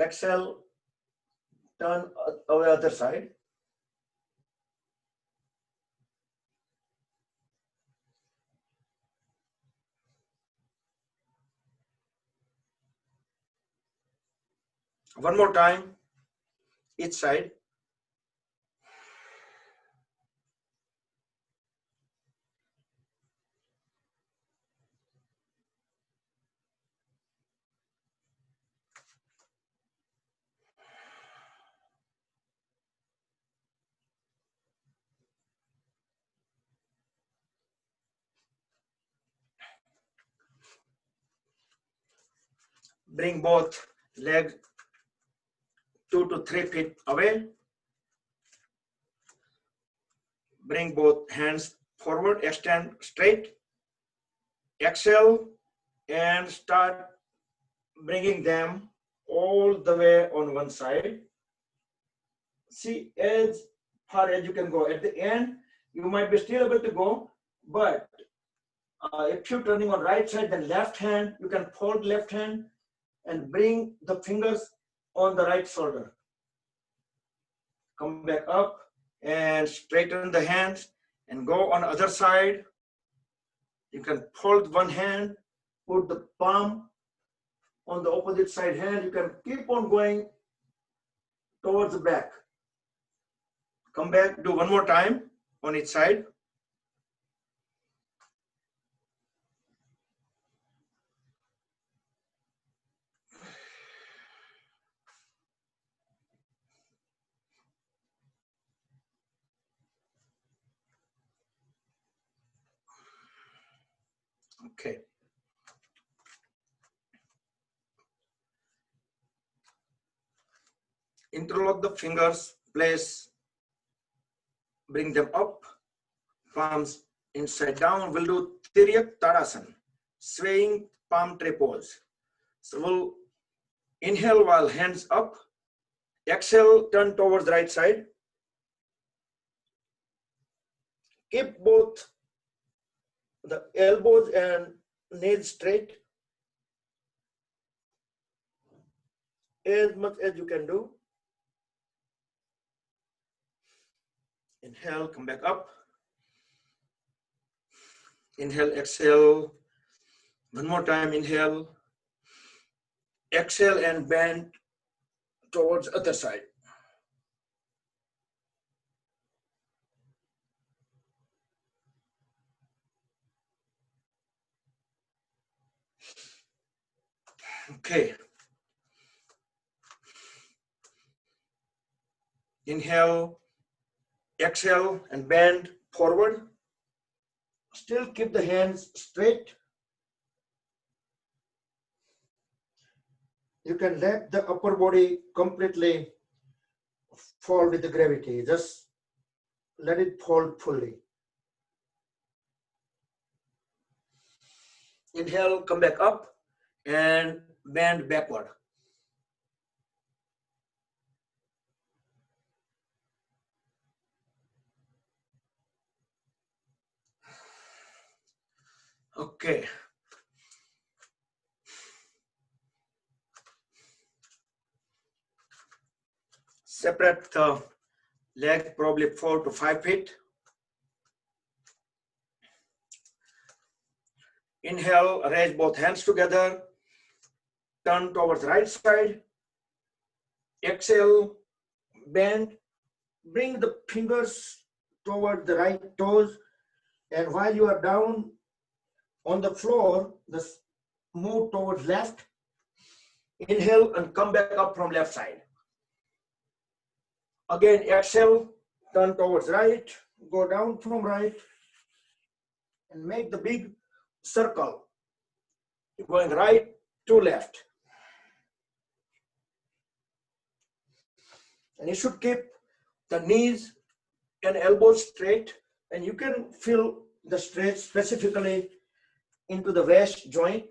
exhale, turn on the other side. One more time, each side. Bring both legs 2 to 3 feet away. Bring both hands forward, extend straight. Exhale and start bringing them all the way on one side. See, as far as you can go. At the end, you might be still able to go, but if you're turning on right side, then left hand, you can fold left hand and bring the fingers on the right shoulder. Come back up and straighten the hands and go on the other side. You can fold one hand, put the palm on the opposite side hand. You can keep on going towards the back. Come back, do one more time on each side. Okay. Interlock the fingers, place, bring them up, palms inside down. We'll do Tiryak-Tadasana, swaying palm tree pose. So we'll inhale while hands up, exhale, turn towards the right side. Keep both the elbows and knees straight as much as you can do. Inhale, come back up. Inhale, exhale. One more time, inhale. Exhale and bend towards other side. Okay. Inhale, exhale and bend forward. Still keep the hands straight. You can let the upper body completely fall with the gravity. Just let it fall fully. Inhale, come back up and bend backward. Okay. Separate the leg probably 4 to 5 feet. Inhale, raise both hands together. Turn towards right side. Exhale, bend. Bring the fingers toward the right toes. And while you are down on the floor, just move towards left. Inhale and come back up from left side. Again, exhale, turn towards right, go down from right, and make the big circle, going right to left. And you should keep the knees and elbows straight, and you can feel the stretch specifically into the waist joint,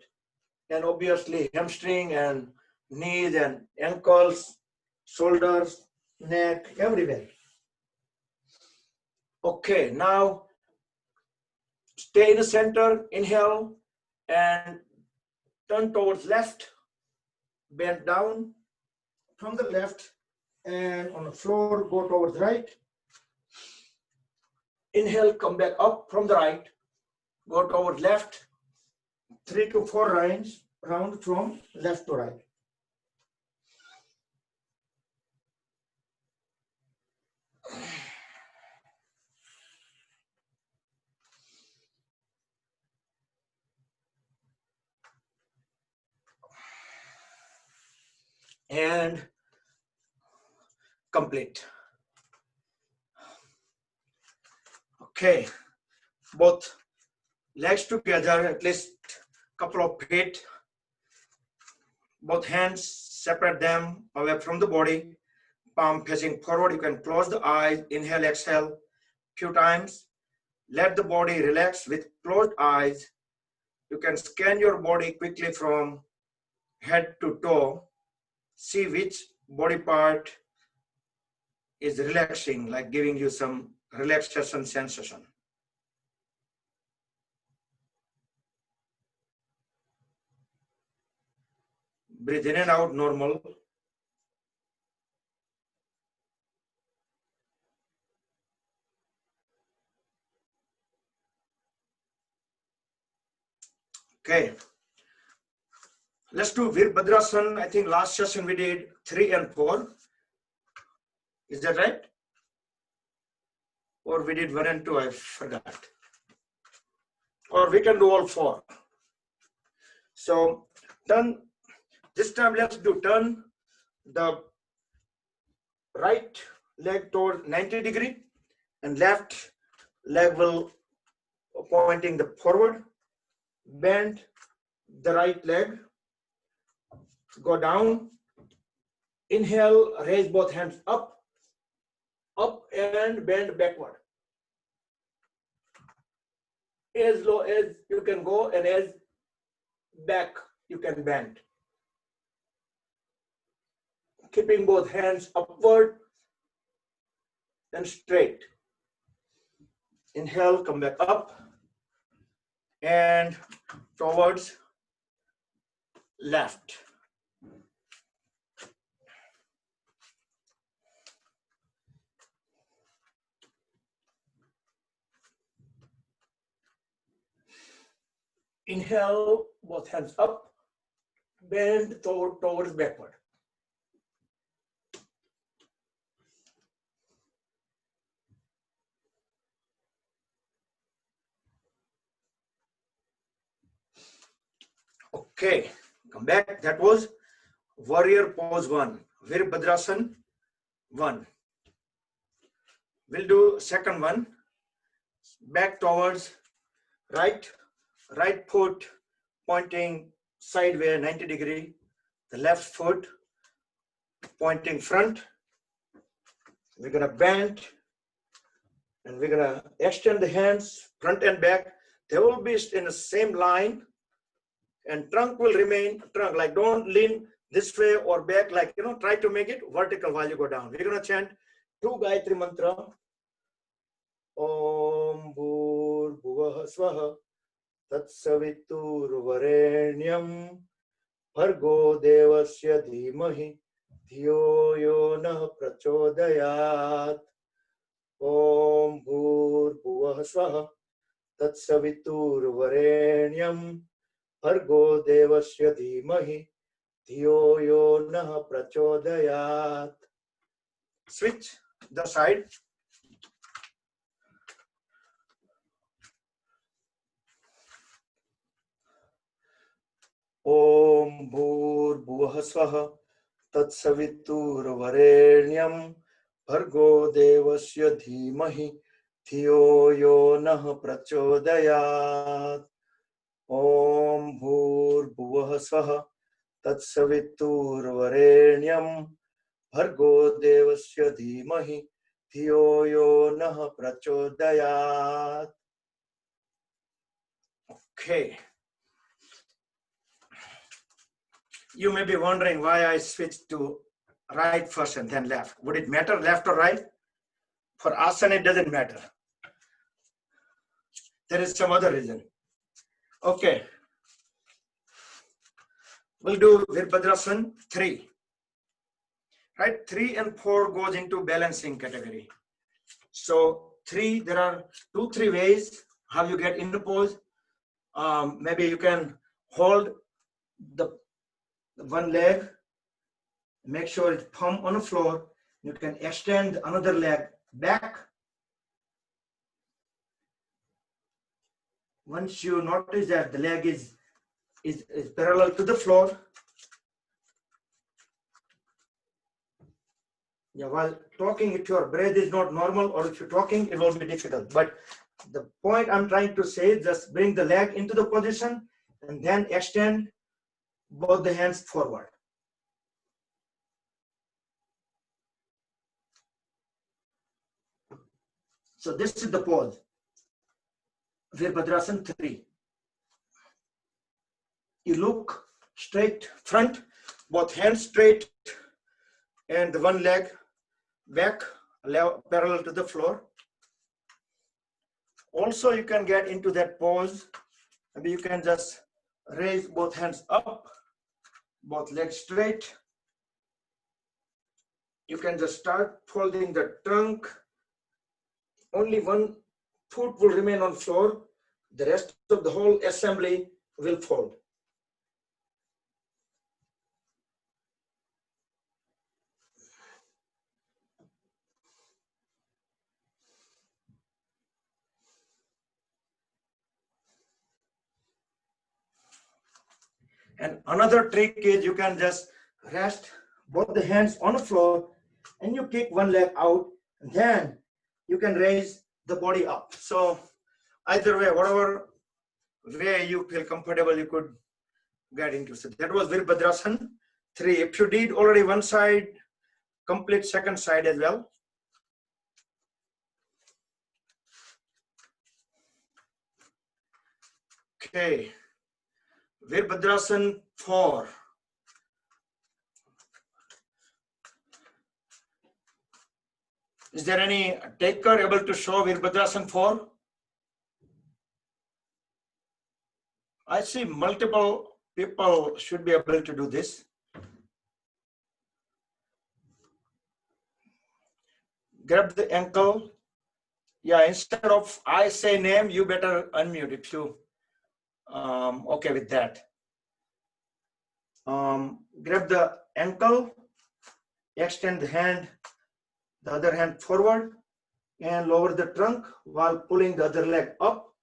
and obviously hamstring and knees and ankles, shoulders, neck, everywhere. Okay, now stay in the center, inhale, and turn towards left, bend down from the left, and on the floor, go towards right. Inhale, come back up from the right, go towards left, 3 to 4 rounds from left to right. And complete. Okay, both legs together, at least couple of feet. Both hands, separate them away from the body. Palm facing forward. You can close the eyes. Inhale, exhale few times. Let the body relax with closed eyes. You can scan your body quickly from head to toe. See which body part is relaxing, like giving you some relaxation sensation. Breathe in and out normal. Okay. Let's do Viv Bhadrasana. I think last session we did 3 and 4. Is that right? Or we did 1 and 2, I forgot. Or we can do all 4. So turn, this time let's do turn the right leg toward 90 degree and left leg will pointing the forward. Bend the right leg, go down. Inhale, raise both hands up and bend backward. As low as you can go and as back you can bend. Keeping both hands upward and straight. Inhale, come back up and towards left. Inhale, both hands up, bend towards backward. Okay, come back. That was warrior pose 1, Viv Bhadrasana 1. We'll do second one. Back towards right foot pointing sideways 90 degree, the left foot pointing front. We're gonna bend and we're gonna extend the hands front and back. They will be in the same line and trunk will remain trunk, like don't lean this way or back, like try to make it vertical while you go down. We're gonna chant 2 Gayatri mantra. Om Bhur Bhuvah Swaha तत्सवितुर्वरेण्यं भर्गो देवस्य धीमहि धियो यो नः प्रचोदयात्। ॐ भूर्भुवः स्वः तत्सवितुर्वरेण्यं भर्गो देवस्य धीमहि धियो यो नः प्रचोदयात्. Switch the side. ॐ भूर्भुवः स्वः तत्सवितुर्वरेण्यं भर्गो देवस्य धीमहि धियो यो नः प्रचोदयात्। ॐ भूर्भुवः स्वः तत्सवितुर्वरेण्यं भर्गो देवस्य धीमहि धियो यो नः प्रचोदयात्. Okay. You may be wondering why I switched to right first and then left. Would it matter left or right? For asana, it doesn't matter. There is some other reason. Okay. We'll do Viv Bhadrasana 3. Right? 3 and 4 goes into balancing category. So 3, there are 2-3 ways how you get into pose. Maybe you can hold the one leg, make sure it's palm on the floor. You can extend another leg back. Once you notice that the leg is parallel to the floor, yeah, while talking, if your breath is not normal or if you're talking, it will be difficult. But the point I'm trying to say is just bring the leg into the position and then extend both the hands forward. So this is the pose. Viv Bhadrasana 3. You look straight front, both hands straight, and the one leg back, parallel to the floor. Also, you can get into that pose. Maybe you can just raise both hands up, both legs straight. You can just start folding the trunk. Only one foot will remain on floor. The rest of the whole assembly will fold. And another trick is you can just rest both the hands on the floor and you kick one leg out, and then you can raise the body up. So either way, whatever way you feel comfortable, you could get into. So that was Viv Bhadrasana 3. If you did already one side, complete second side as well. Okay. Viv Bhadrasana 4. Is there any taker able to show Viv Bhadrasana 4? I see multiple people should be able to do this. Grab the ankle. Yeah, instead of I say name, you better unmute if you okay with that. Grab the ankle, extend the hand, the other hand forward, and lower the trunk while pulling the other leg up,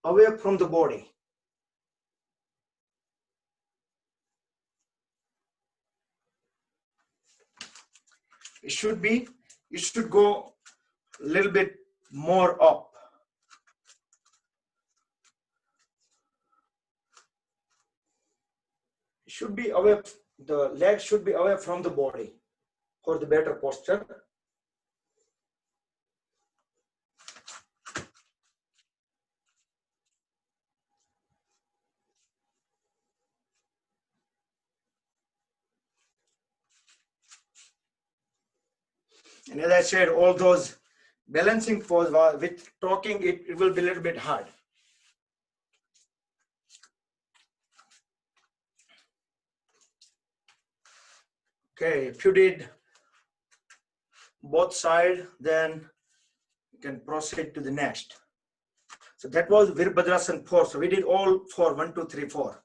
away from the body. It should be, you should go a little bit more up. It should be away, the leg should be away from the body for the better posture. And as I said, all those balancing pose with talking, it will be a little bit hard. Okay, if you did both sides, then you can proceed to the next. So that was Viv Bhadrasana 4. So we did all 4, 1, 2, 3, 4.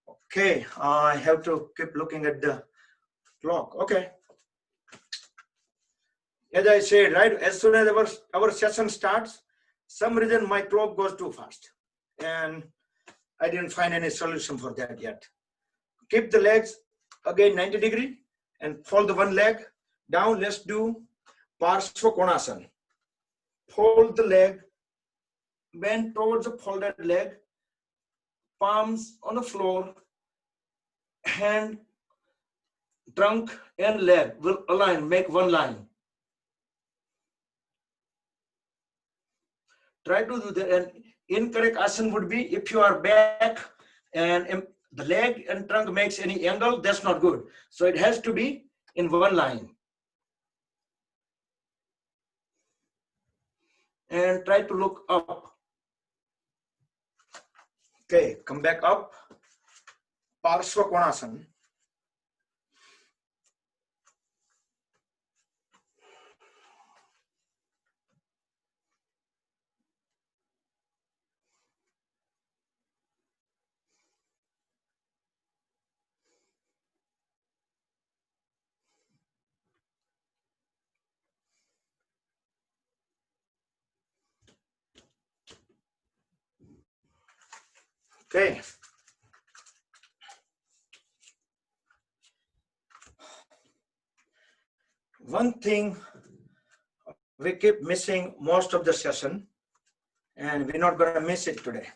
Okay, I have to keep looking at the clock. Okay. As I said, right, as soon as our session starts, some reason my clock goes too fast. And I didn't find any solution for that yet. Keep the legs again 90 degree and fold the one leg down. Let's do Parshva Konasana. Fold the leg, bend towards the folded leg, palms on the floor, hand, trunk and leg will align, make one line. Try to do that. And incorrect asana would be if you are back and the leg and trunk makes any angle, that's not good. So it has to be in one line. And try to look up. Okay, come back up. Parshva Konasana. Okay. One thing we keep missing most of the session, and we're not going to miss it today.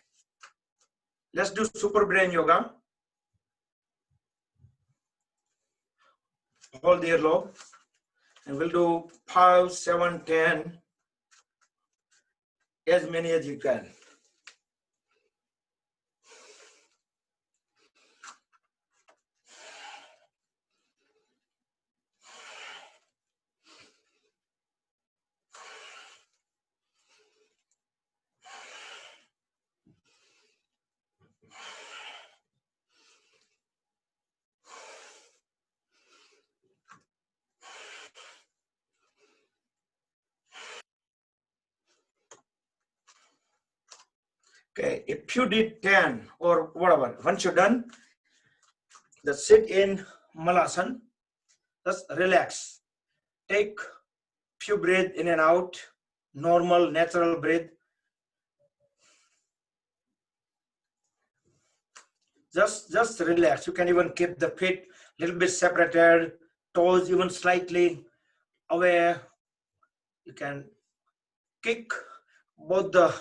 Let's do super brain yoga. Hold the earlobe, and we'll do 5, 7, 10, as many as you can. Okay, if you did 10 or whatever, once you're done, just sit in Malasana, just relax. Take few breath in and out, normal, natural breath. Just relax. You can even keep the feet a little bit separated, toes even slightly away. You can kick both the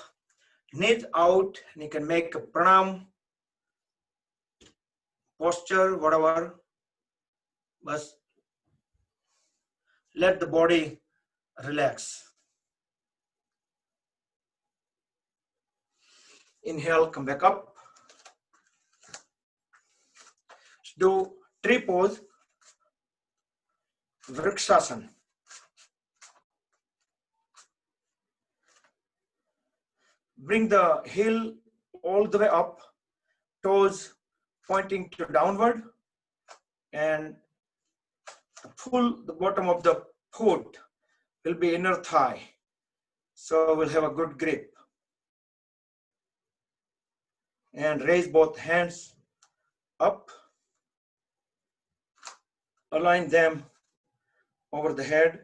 knees out, and you can make a pranam posture, whatever. But let the body relax. Inhale, come back up. Do tree pose, Vrikshasana. Bring the heel all the way up, toes pointing to downward, and pull the bottom of the foot will be inner thigh. So we'll have a good grip. And raise both hands up. Align them over the head.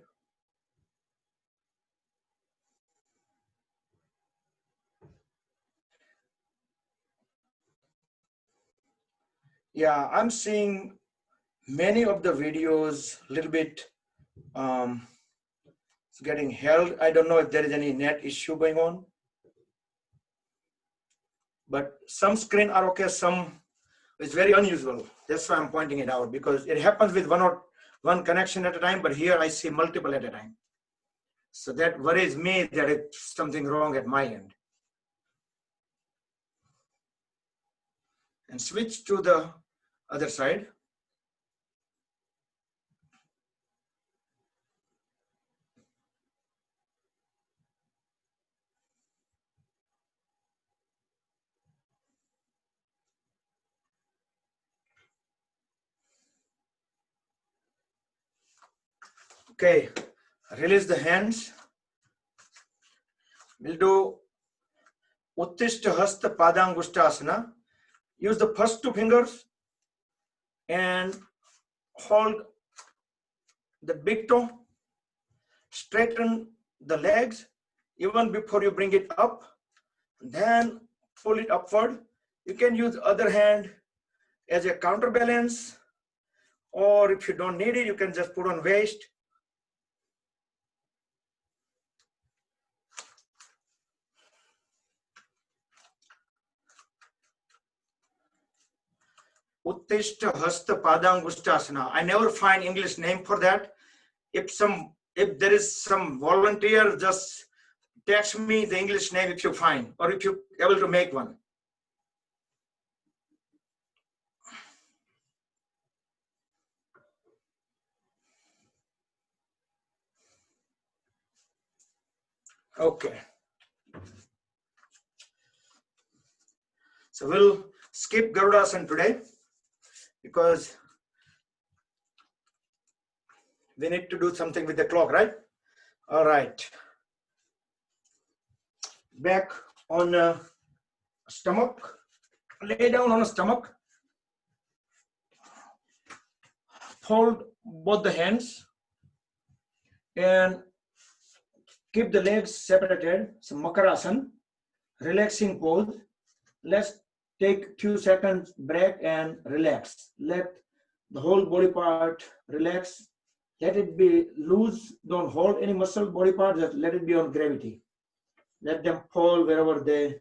Yeah, I'm seeing many of the videos a little bit getting held. I don't know if there is any net issue going on. But some screen are okay, some is very unusual. That's why I'm pointing it out, because it happens with one connection at a time, but here I see multiple at a time. So that worries me that it's something wrong at my end. And switch to the other side. Okay, release the hands. We'll do Uttishta Hasta Padangustasana. Use the first two fingers and hold the big toe. Straighten the legs even before you bring it up. Then pull it upward. You can use the other hand as a counterbalance, or if you don't need it, you can just put on waist. Uttishta Hasta Padangustasana. I never find English name for that. If there is some volunteer, just text me the English name if you find, or if you're able to make one. Okay. So we'll skip Garudasana today because we need to do something with the clock, right? All right. Back on stomach. Lay down on a stomach. Fold both the hands and keep the legs separated. So Makarasana, relaxing pose. Let's take few seconds break and relax. Let the whole body part relax. Let it be loose. Don't hold any muscle body part. Just let it be on gravity. Let them fall wherever they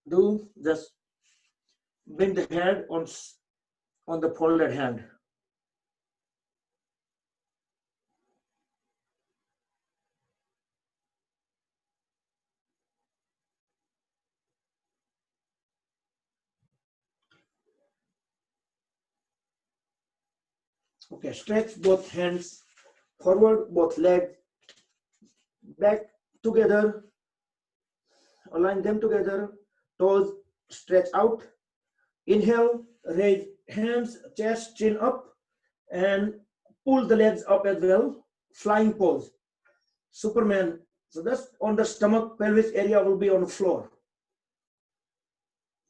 do. Just bring the head on the folded hand. Okay, stretch both hands forward, both legs back together. Align them together. Toes stretch out. Inhale, raise hands, chest, chin up, and pull the legs up as well. Flying pose. Superman. So that's on the stomach, pelvis area will be on the floor.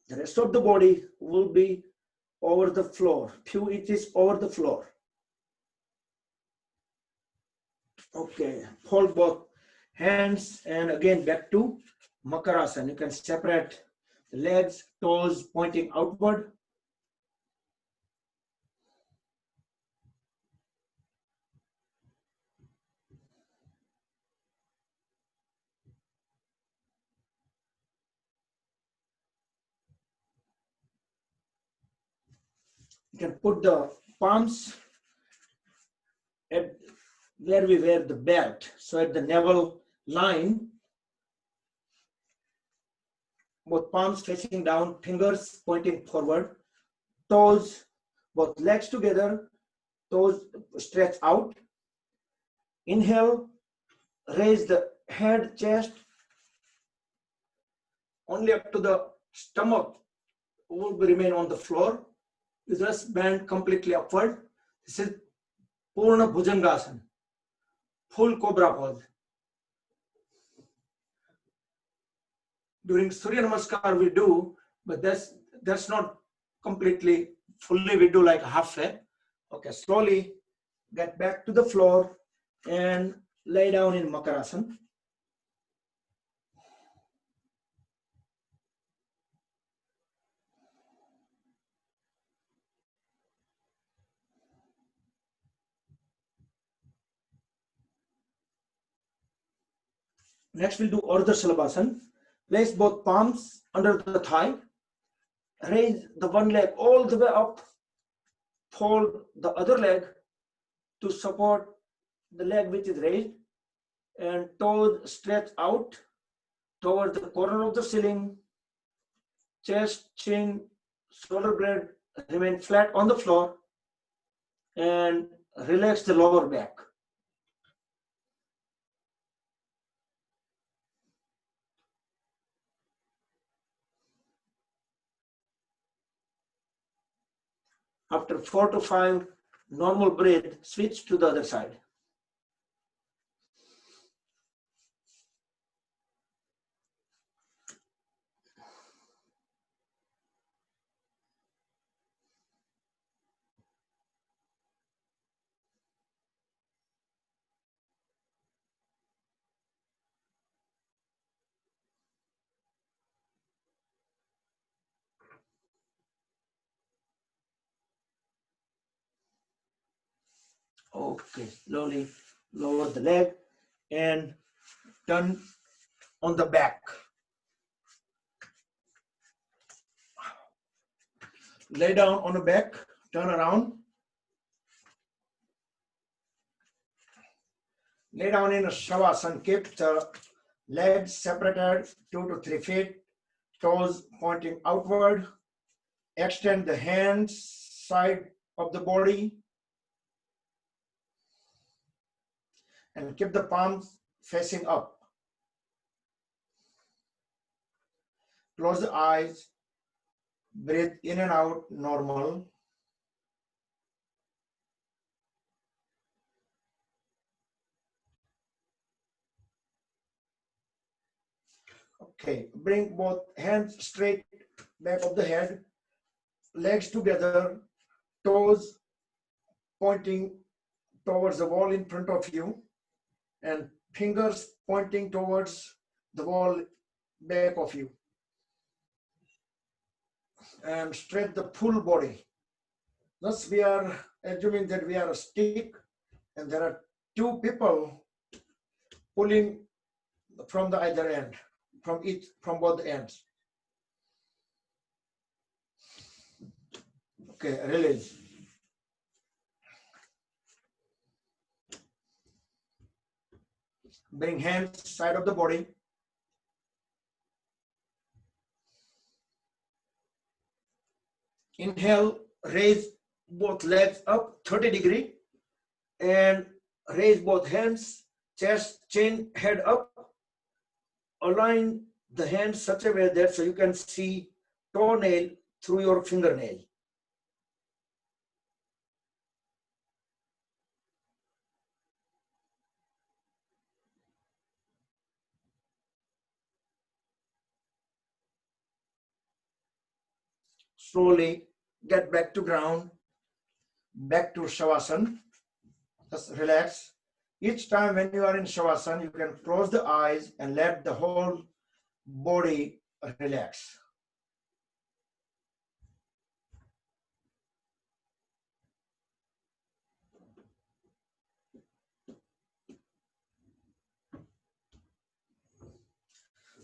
The rest of the body will be over the floor, few inches over the floor. Okay, hold both hands and again back to Makarasana. You can separate the legs, toes pointing outward. You can put the palms at where we wear the belt. So at the navel line, both palms facing down, fingers pointing forward, toes, both legs together, toes stretch out. Inhale, raise the head, chest, only up to the stomach will remain on the floor. You just bend completely upward. This is Purna Bhujangasana, full cobra pose. During Surya Namaskar we do, but that's not completely fully, we do like halfway. Okay, slowly get back to the floor and lay down in Makarasana. Next we'll do Ardha Shalabhasana. Place both palms under the thigh. Raise the one leg all the way up. Fold the other leg to support the leg which is raised. And toes stretch out toward the corner of the ceiling. Chest, chin, shoulder blade remain flat on the floor. And relax the lower back. After 4 to 5 normal breath, switch to the other side. Okay, slowly lower the leg and turn on the back. Lay down on the back, turn around. Lay down in a Shavasana. Keep the legs separated 2 to 3 feet, toes pointing outward. Extend the hands side of the body and keep the palms facing up. Close the eyes, breathe in and out normal. Okay, bring both hands straight back of the head, legs together, toes pointing towards the wall in front of you, and fingers pointing towards the wall back of you. And stretch the full body. Thus we are assuming that we are a stick and there are 2 people pulling from the either end, from both ends. Okay, release. Bring hands side of the body. Inhale, raise both legs up 30 degree and raise both hands, chest, chin, head up. Align the hands such a way that so you can see toenail through your fingernail. Slowly get back to ground, back to Shavasana. Just relax. Each time when you are in Shavasana, you can close the eyes and let the whole body relax.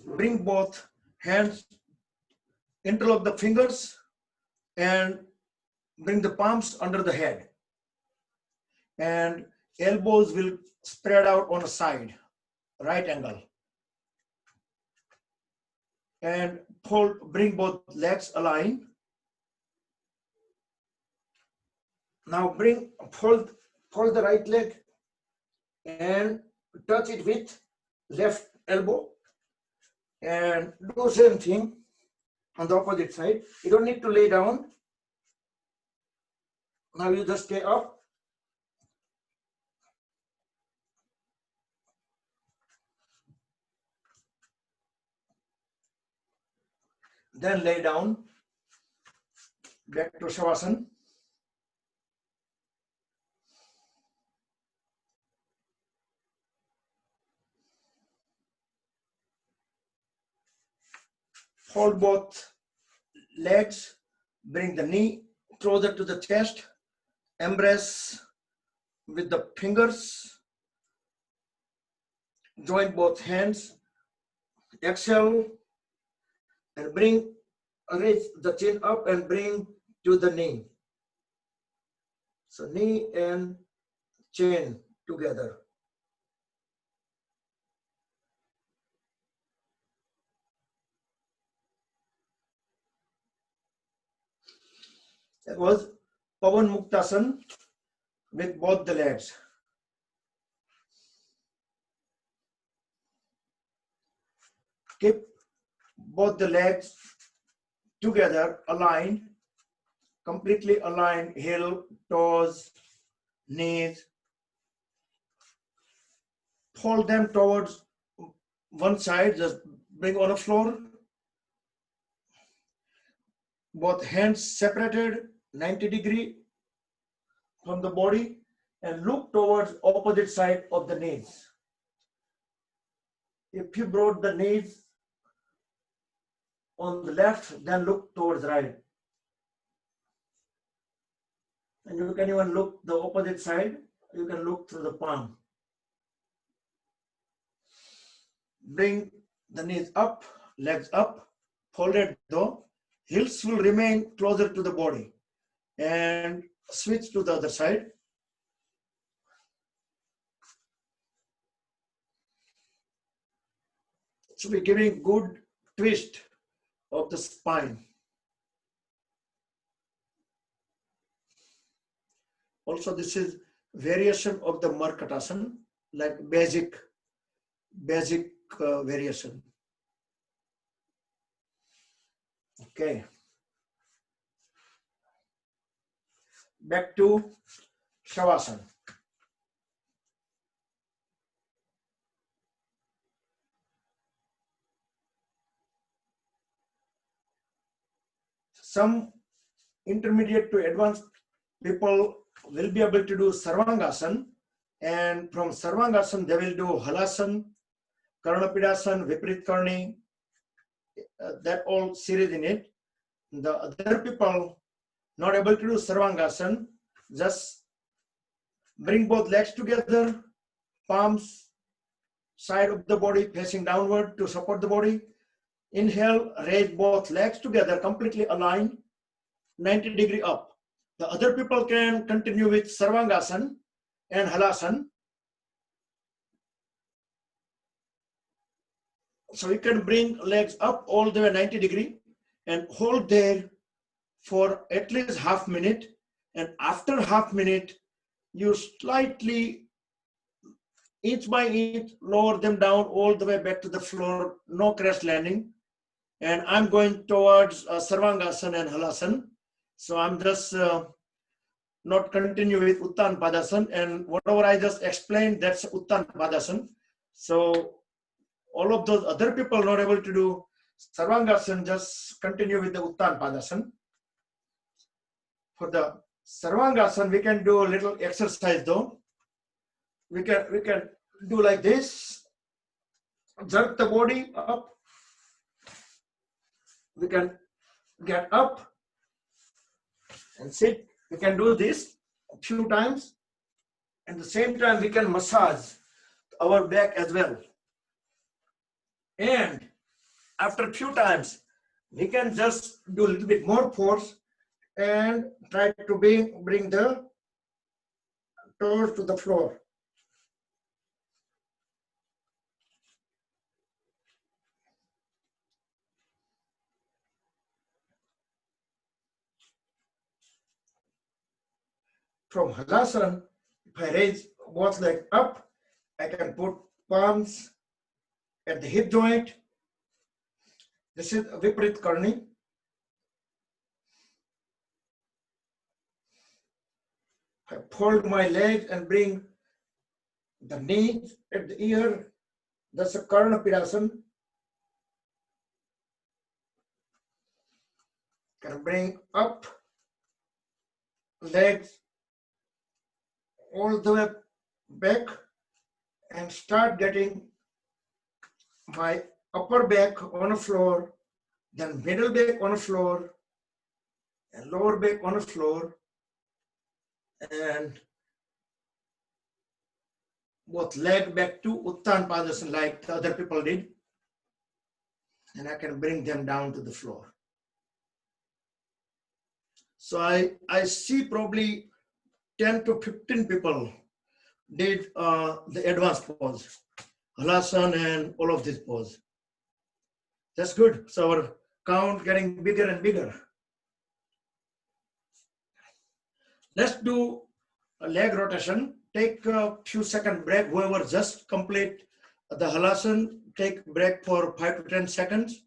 Bring both hands, interlock the fingers and bring the palms under the head. And elbows will spread out on a side, right angle. And bring both legs align. Now fold the right leg and touch it with left elbow. And do same thing on the opposite side. You don't need to lay down. Now you just stay up. Then lay down. Back to Shavasana. Hold both legs. Bring the knee closer to the chest. Embrace with the fingers. Join both hands. Exhale and raise the chin up and bring to the knee. So knee and chin together. That was Pavan Muktasana with both the legs. Keep both the legs together, aligned, completely aligned, heel, toes, knees. Hold them towards one side, just bring on the floor. Both hands separated 90 degree from the body and look towards opposite side of the knees. If you brought the knees on the left, then look towards right. And you can even look the opposite side You can look through the palm. Bring the knees up, legs up, folded though. Heels will remain closer to the body. And switch to the other side. So we're giving good twist of the spine. Also, this is variation of the Makarasana, like basic variation. Okay. Back to Shavasana. Some intermediate to advanced people will be able to do Sarvangasana, and from Sarvangasana they will do Halasana, Karnapidasana, Viparit Karni, that all series in it. The other people not able to do Sarvangasana, just bring both legs together, palms side of the body facing downward to support the body. Inhale, raise both legs together, completely aligned, 90-degree up. The other people can continue with Sarvangasana and Halasana. So you can bring legs up all the way 90-degree and hold there for at least half minute. And after half minute, you slightly, inch by inch, lower them down all the way back to the floor, no crash landing. And I'm going towards Sarvangasana and Halasana. So I'm just not continue with Uttan Padasana, and whatever I just explained, that's Uttan Padasana. So all of those other people not able to do Sarvangasana, just continue with the Uttan Padasana. For the Sarvangasana, we can do a little exercise though. We can do like this, jerk the body up. We can get up and sit. We can do this a few times. At the same time, we can massage our back as well. And after a few times, we can just do a little bit more force and try to bring the toes to the floor. From Halasana, if I raise both legs up, I can put palms at the hip joint. This is Viparit Karni. I fold my legs and bring the knees at the ear. That's a Karnapidasana. Can bring up legs all the way back and start getting my upper back on the floor, then middle back on the floor, and lower back on the floor, and both leg back to Uttan Padasana like the other people did, and I can bring them down to the floor. So I see probably 10 to 15 people did the advanced pose, Halasana and all of this pose. That's good. So our count getting bigger and bigger. Let's do a leg rotation. Take a few second break. Whoever just complete the Halasana, take break for 5 to 10 seconds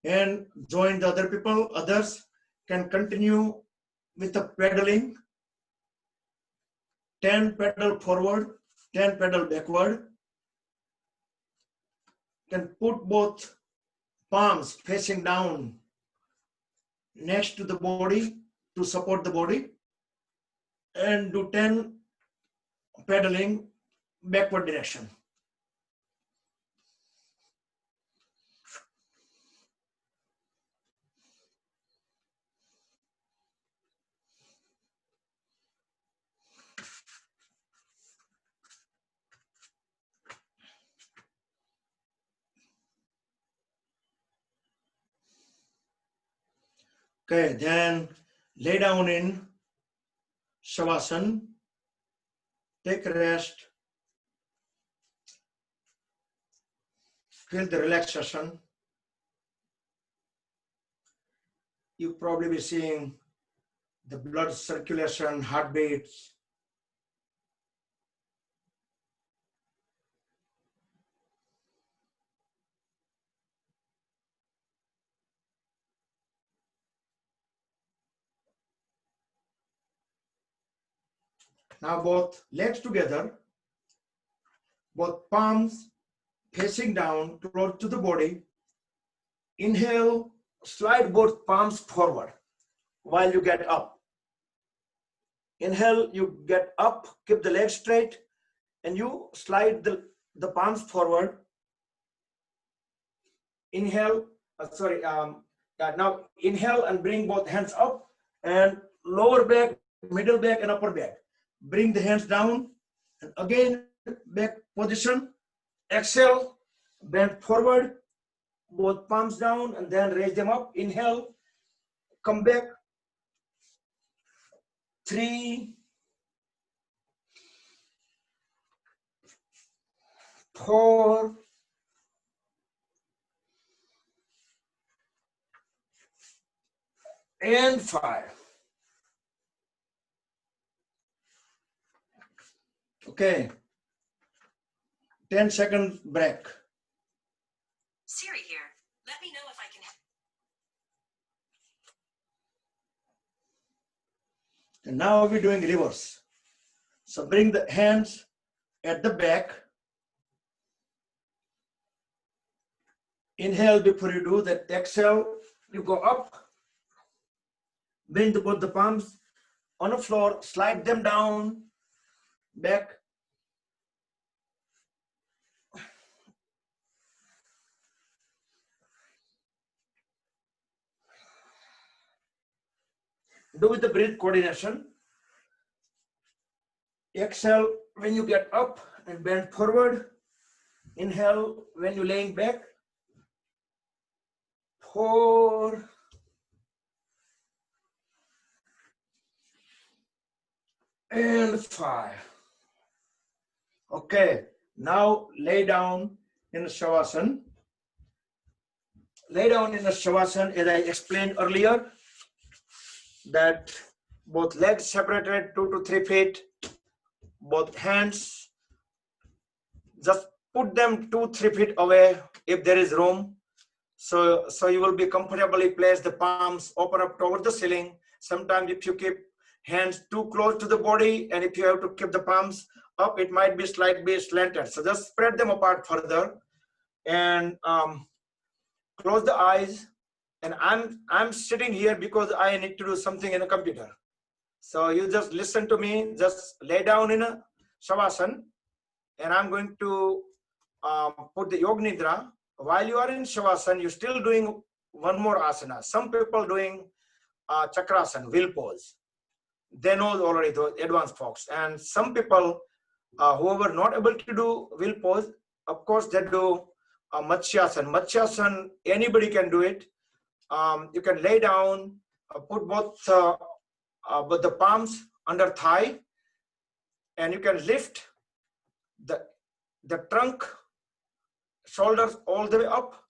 and join the other people. Others can continue with the pedaling. 10 pedal forward, 10 pedal backward. Can put both palms facing down next to the body to support the body and do 10 pedaling backward direction. Okay, then lay down in Shavasana. Take a rest. Feel the relaxation. You probably be seeing the blood circulation, heartbeats. Now both legs together, both palms facing down close to the body. Inhale, slide both palms forward while you get up. Inhale, you get up, keep the legs straight, and you slide the palms forward. Inhale, now inhale and bring both hands up, and lower back, middle back, and upper back. Bring the hands down, and again, back position. Exhale, bend forward, both palms down, and then raise them up. Inhale, come back. 3, 4, and 5. Okay. 10-second break. Siri here. Let me know if I can. And now we're doing reverse. So bring the hands at the back. Inhale before you do that. Exhale, you go up. Bring both the palms on the floor. Slide them down, back. Do with the breath coordination. Exhale when you get up and bend forward. Inhale when you're laying back. 4, and 5. Okay, now lay down in a Shavasana. Lay down in a Shavasana, as I explained earlier, that both legs separated 2 to 3 feet, both hands, just put them 2-3 feet away if there is room. So you will be comfortably placed, the palms open up toward the ceiling. Sometimes if you keep hands too close to the body, and if you have to keep the palms up, it might be slightly slanted. So just spread them apart further, and close the eyes. And I'm sitting here because I need to do something in a computer. So you just listen to me. Just lay down in a Shavasana, and I'm going to put the Yoga Nidra. While you are in Shavasana, you're still doing one more asana. Some people doing Chakrasana, will pose. They know already, the advanced folks. And some people who are not able to do will pose, of course, they do Matsyasana. Matsyasana, anybody can do it. You can lay down, put both the palms under thigh, and you can lift the trunk, shoulders all the way up,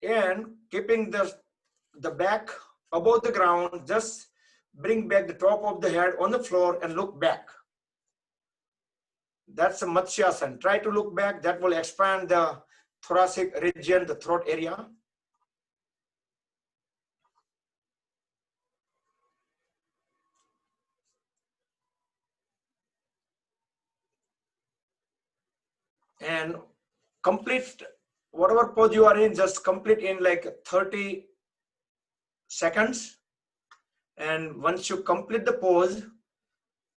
and keeping the back above the ground. Just bring back the top of the head on the floor and look back. That's a Matsyasana. Try to look back. That will expand the thoracic region, the throat area. And complete whatever pose you are in, just complete in like 30 seconds. And once you complete the pose,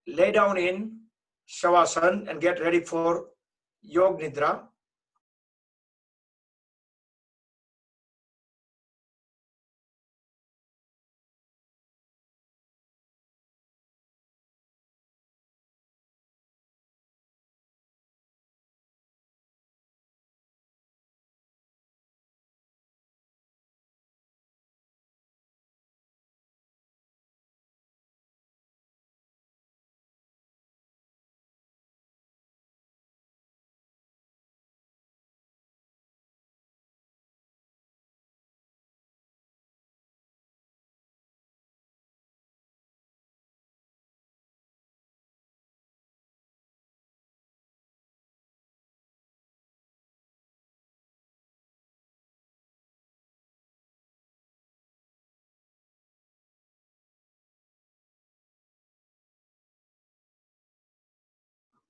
lay down in Shavasana and get ready for Yoga Nidra.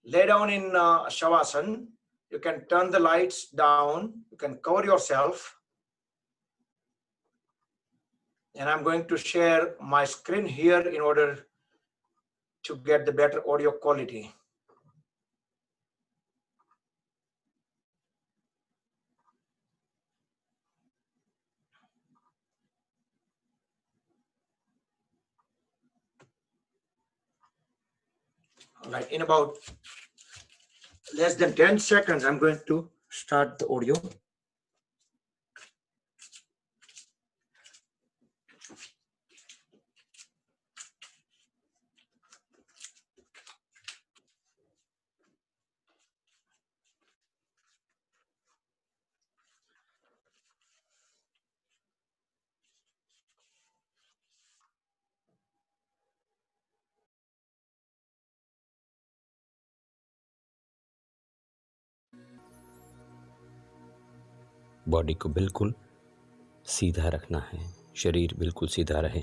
Lay down in Shavasana. You can turn the lights down. You can cover yourself. And I'm going to share my screen here in order to get the better audio quality. All right, in about less than 10 seconds, I'm going to start the audio. Body को बिल्कुल सीधा रखना है, शरीर बिल्कुल सीधा रहे।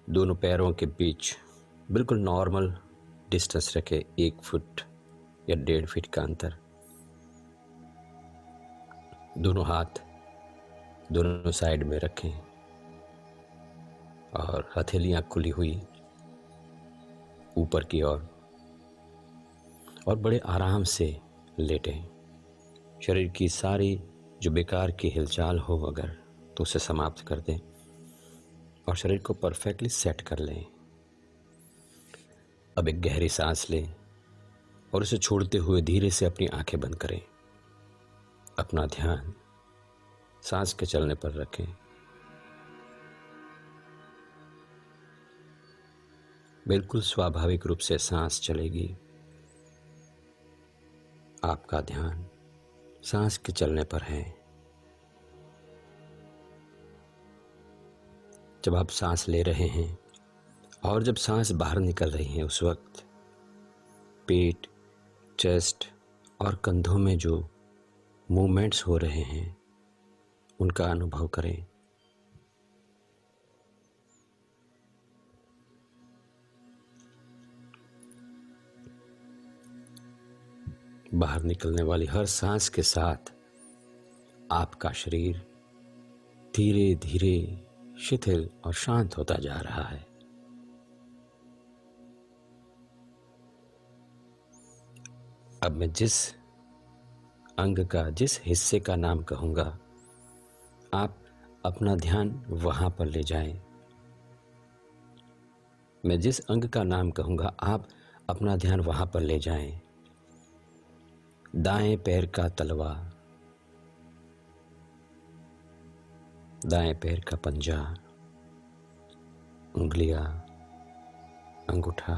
दोनों पैरों के बीच बिल्कुल नॉर्मल डिस्टेंस रखें, 1 फुट या 1.5 फीट का अंतर। दोनों हाथ दोनों साइड में रखें और हथेलियां खुली हुई ऊपर की ओर और बड़े आराम से लेटें। शरीर की सारी जो बेकार की हिलचाल हो अगर तो उसे समाप्त कर दें और शरीर को परफेक्टली सेट कर लें। अब एक गहरी सांस लें और उसे छोड़ते हुए धीरे से अपनी आंखें बंद करें। अपना ध्यान सांस के चलने पर रखें। बिल्कुल स्वाभाविक रूप से सांस चलेगी। आपका ध्यान सांस के चलने पर है। जब आप सांस ले रहे हैं और जब सांस बाहर निकल रही है उस वक्त पेट, चेस्ट और कंधों में जो मूवमेंट्स हो रहे हैं उनका अनुभव करें। बाहर निकलने वाली हर सांस के साथ आपका शरीर धीरे धीरे शिथिल और शांत होता जा रहा है। अब मैं जिस अंग का, जिस हिस्से का नाम कहूंगा, आप अपना ध्यान वहां पर ले जाएं। मैं जिस अंग का नाम कहूंगा, आप अपना ध्यान वहां पर ले जाएं। दाएं पैर का तलवा, दाएं पैर का पंजा, उंगलियां, अंगूठा,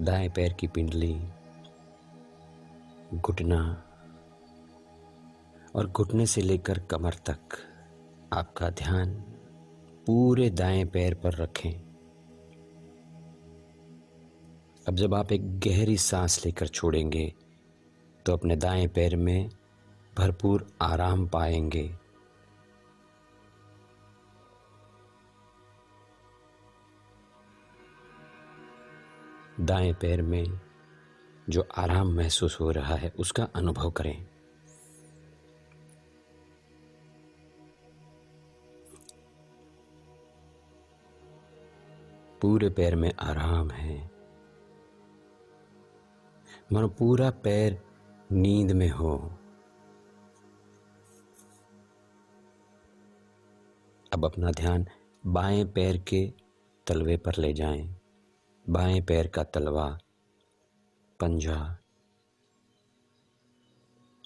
दाएं पैर की पिंडली, घुटना और घुटने से लेकर कमर तक आपका ध्यान पूरे दाएं पैर पर रखें। अब जब आप एक गहरी सांस लेकर छोड़ेंगे तो अपने दाएं पैर में भरपूर आराम पाएंगे। दाएं पैर में जो आराम महसूस हो रहा है उसका अनुभव करें। पूरे पैर में आराम है, मानो पूरा पैर नींद में हो। अब अपना ध्यान बाएं पैर के तलवे पर ले जाएं। बाएं पैर का तलवा, पंजा,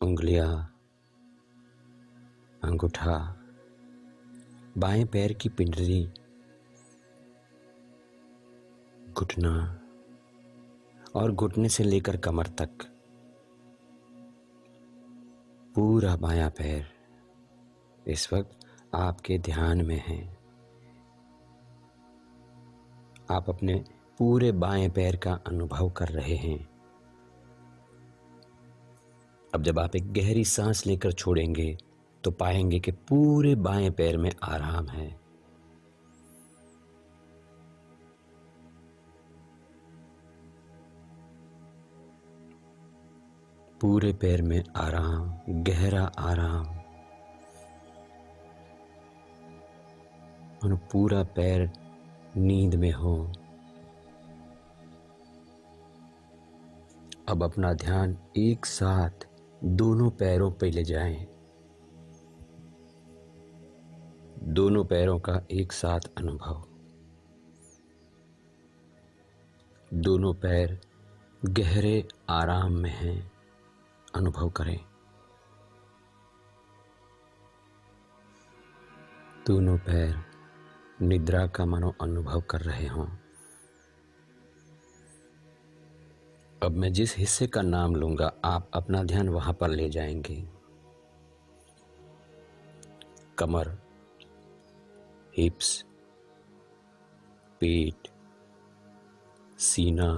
उंगलियां, अंगूठा, बाएं पैर की पिंडली, घुटना और घुटने से लेकर कमर तक पूरा बायां पैर इस वक्त आपके ध्यान में है। आप अपने पूरे बाएं पैर का अनुभव कर रहे हैं। अब जब आप एक गहरी सांस लेकर छोड़ेंगे तो पाएंगे कि पूरे बाएं पैर में आराम है। पूरे पैर में आराम, गहरा आराम। और पूरा पैर नींद में हो। अब अपना ध्यान एक साथ दोनों पैरों पर ले जाएं। दोनों पैरों का एक साथ अनुभव। दोनों पैर गहरे आराम में हैं, अनुभव करें। दोनों पैर निद्रा का मानो अनुभव कर रहे हों। अब मैं जिस हिस्से का नाम लूंगा आप अपना ध्यान वहां पर ले जाएंगे। कमर, हिप्स, पेट, सीना,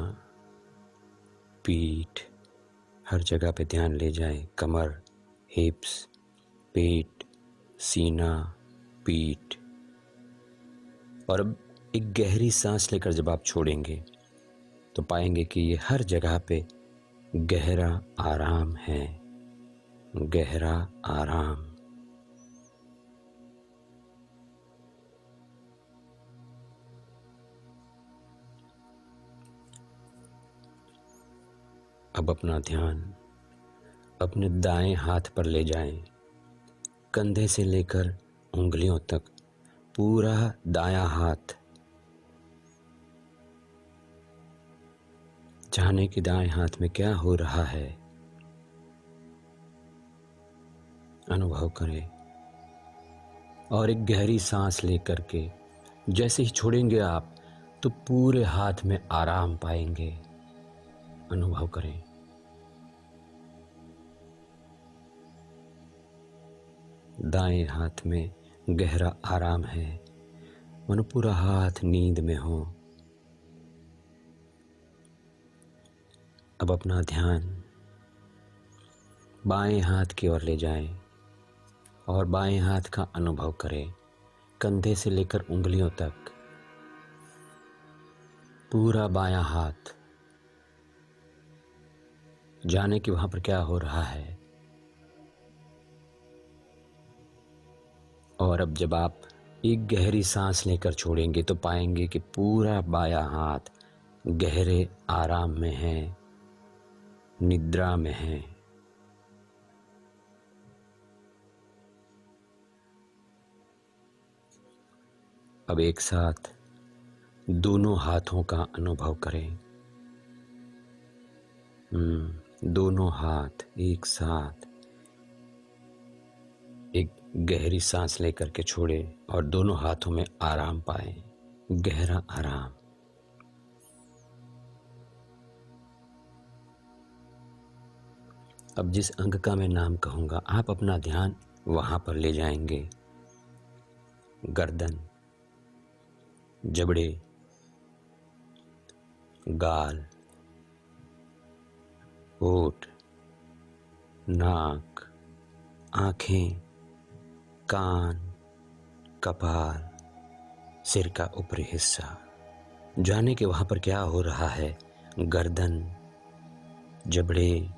पीठ, हर जगह पे ध्यान ले जाएं। कमर, हिप्स, पेट, सीना, पीठ। और अब एक गहरी सांस लेकर जब आप छोड़ेंगे तो पाएंगे कि ये हर जगह पे गहरा आराम है, गहरा आराम। अब अपना ध्यान अपने दाएं हाथ पर ले जाएं। कंधे से लेकर उंगलियों तक पूरा दायां हाथ। जाने कि दाएं हाथ में क्या हो रहा है, अनुभव करें। और एक गहरी सांस लेकर के जैसे ही छोड़ेंगे आप तो पूरे हाथ में आराम पाएंगे, अनुभव करें। दाएं हाथ में गहरा आराम है, मानो पूरा हाथ नींद में हो। अब अपना ध्यान बाएं हाथ की ओर ले जाएं और बाएं हाथ का अनुभव करें। कंधे से लेकर उंगलियों तक पूरा बायां हाथ। जाने कि वहां पर क्या हो रहा है। और अब जब आप एक गहरी सांस लेकर छोड़ेंगे तो पाएंगे कि पूरा बायां हाथ गहरे आराम में है, निद्रा में है। अब एक साथ दोनों हाथों का अनुभव करें। दोनों हाथ एक साथ एक गहरी सांस लेकर के छोड़े और दोनों हाथों में आराम पाए, गहरा आराम। अब जिस अंग का मैं नाम कहूंगा आप अपना ध्यान वहां पर ले जाएंगे। गर्दन, जबड़े, गाल, होठ, नाक, आंखें, कान, कपाल, सिर का ऊपरी हिस्सा। जाने के वहां पर क्या हो रहा है। गर्दन, जबड़े,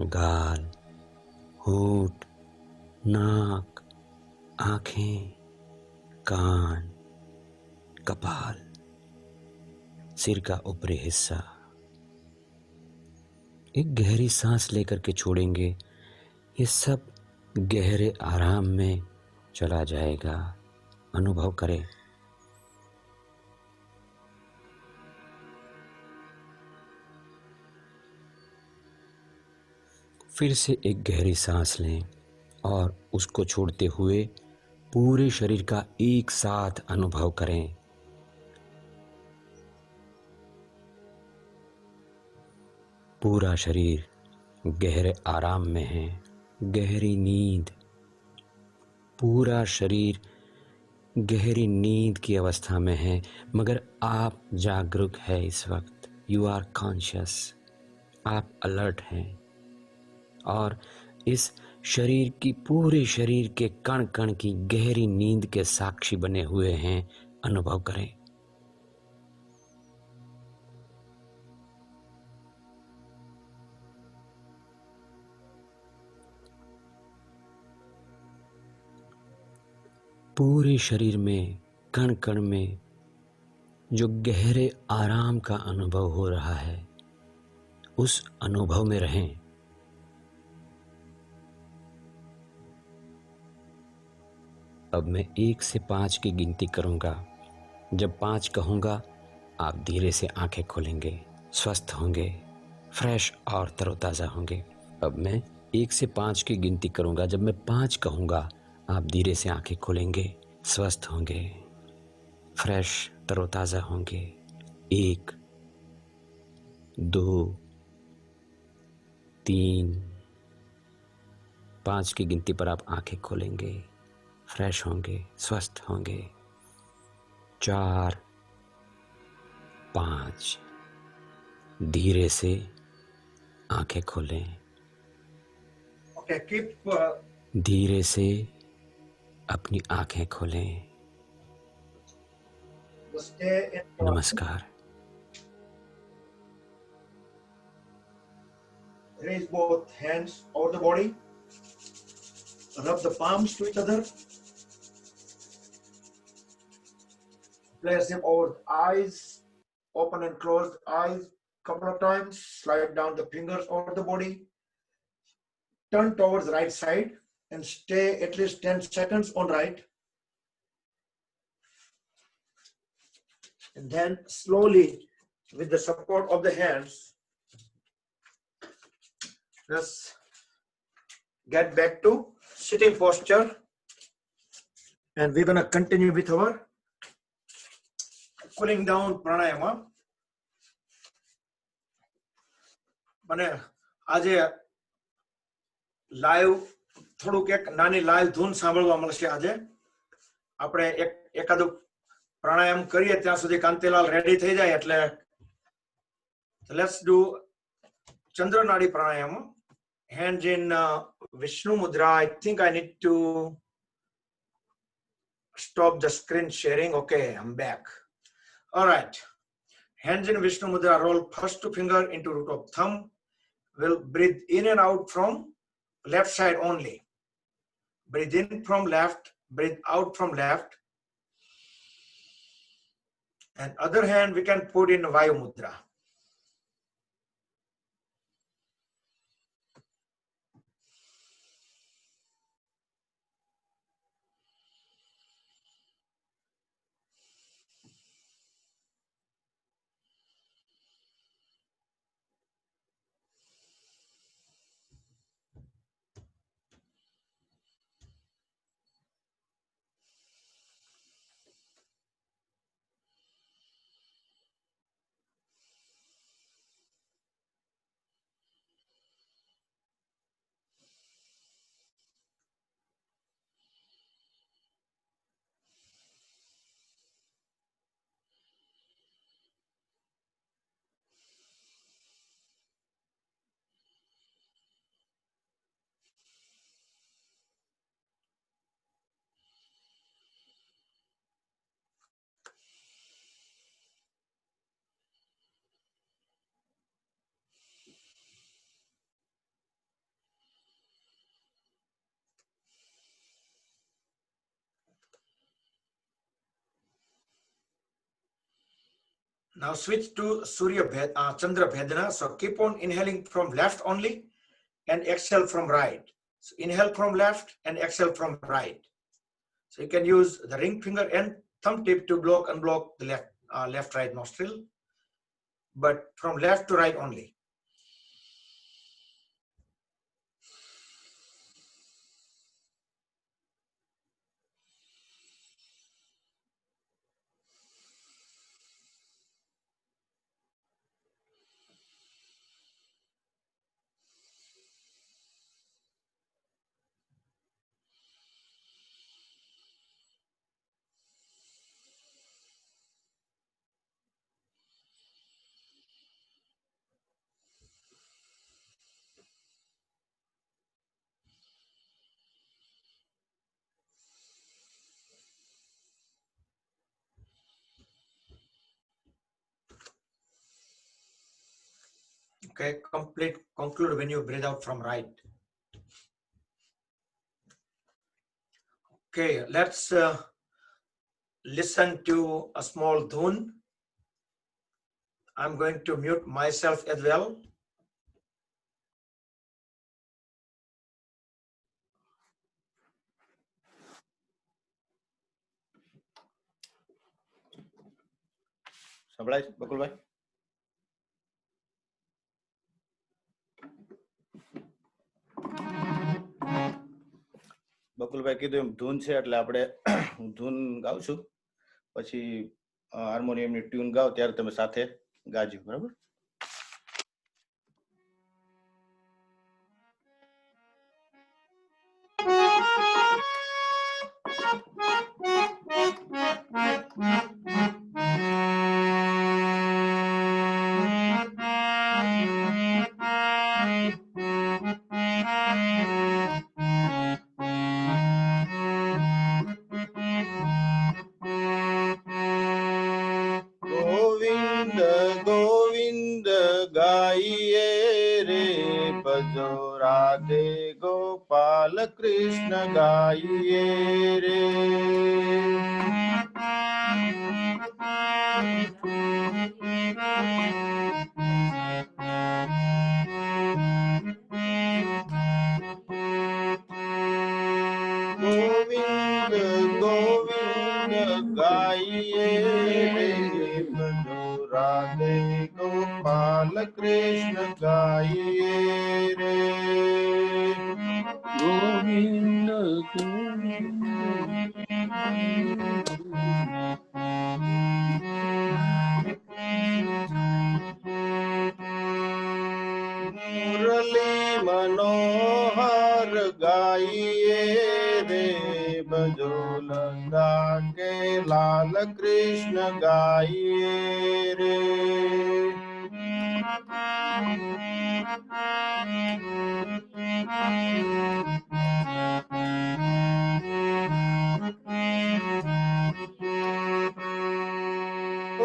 गाल, होठ, नाक, आंखें, कान, कपाल, सिर का ऊपरी हिस्सा। एक गहरी सांस लेकर के छोड़ेंगे, ये सब गहरे आराम में चला जाएगा, अनुभव करें। फिर से एक गहरी सांस लें और उसको छोड़ते हुए पूरे शरीर का एक साथ अनुभव करें। पूरा शरीर गहरे आराम में है, गहरी नींद। पूरा शरीर गहरी नींद की अवस्था में है, मगर आप जागरूक है इस वक्त। यू आर कॉन्शियस, आप अलर्ट हैं और इस शरीर की, पूरे शरीर के कण कण की गहरी नींद के साक्षी बने हुए हैं, अनुभव करें। पूरे शरीर में, कण कण में जो गहरे आराम का अनुभव हो रहा है, उस अनुभव में रहें। अब मैं 1 से 5 की गिनती करूंगा। जब 5 कहूंगा, आप धीरे से आंखें खोलेंगे, स्वस्थ होंगे, फ्रेश और तरोताज़ा होंगे। अब मैं 1 से 5 की गिनती करूंगा। जब मैं 5 कहूंगा, आप धीरे से आंखें खोलेंगे, स्वस्थ होंगे, फ्रेश तरोताज़ा होंगे। 1, 2, 3, 5 की गिनती पर आप आंखें खोलेंगे, फ्रेश होंगे, स्वस्थ होंगे। 4, 5, धीरे से आंखें खोलें, Okay, keep धीरे से अपनी आंखें खोलें। stay in नमस्कार। raise both hands over the body, rub the palms to each other, place them over the eyes, open and close the eyes couple of times, slide down the fingers over the body, turn towards the right side and stay at least 10 seconds on right. And then slowly, with the support of the hands, just get back to sitting posture. And we're going to continue with our cooling down pranayama. મને આજે live થોડુંક એક નાની live ધૂન સાંભળવા મળશે. આજે આપણે એકાદું પ્રાણાયામ કરીએ ત્યાં સુધી કાંતિલાલ રેડી થઈ જાય એટલે let's do Chandranadi pranayama. Hands in Vishnu Mudra. I think I need to stop the screen sharing. Okay, I'm back. All right. Hands in Vishnu Mudra. Roll first finger into root of thumb. We'll breathe in and out from left side only. Breathe in from left, breathe out from left. And other hand we can put in Vayu Mudra. Now switch to Chandra Bhedana. So keep on inhaling from left only and exhale from right. So inhale from left and exhale from right. So you can use the ring finger and thumb tip to block unblock the left right nostril, but from left to right only. Okay, conclude when you breathe out from right. Okay, let's listen to a small dhun. I'm going to mute myself as well. સંભળાય બકુલભાઈ? બકુલભાઈ કીધું એમ ધૂન છે એટલે આપણે ધૂન ગાવશું, પછી હાર્મોનિયમની tune ગાવ ત્યારે તમે સાથે ગાજો, બરાબર? ગોવિંદ ગોવિંદ ગાઈએ રે ભજો રાધે ગોપાલ કૃષ્ણ ગાઈએ રે. ગોવિંદ ગોવિંદ ગાઈએ રે ભજો રાધે ગોપાલ કૃષ્ણ ગાઈએ રે. ગોવિંદ ગોવિંદ મુરલી મનોહર ગાઈએ રે ભજો લંગા કે લાલ કૃષ્ણ ગાઈએ રે.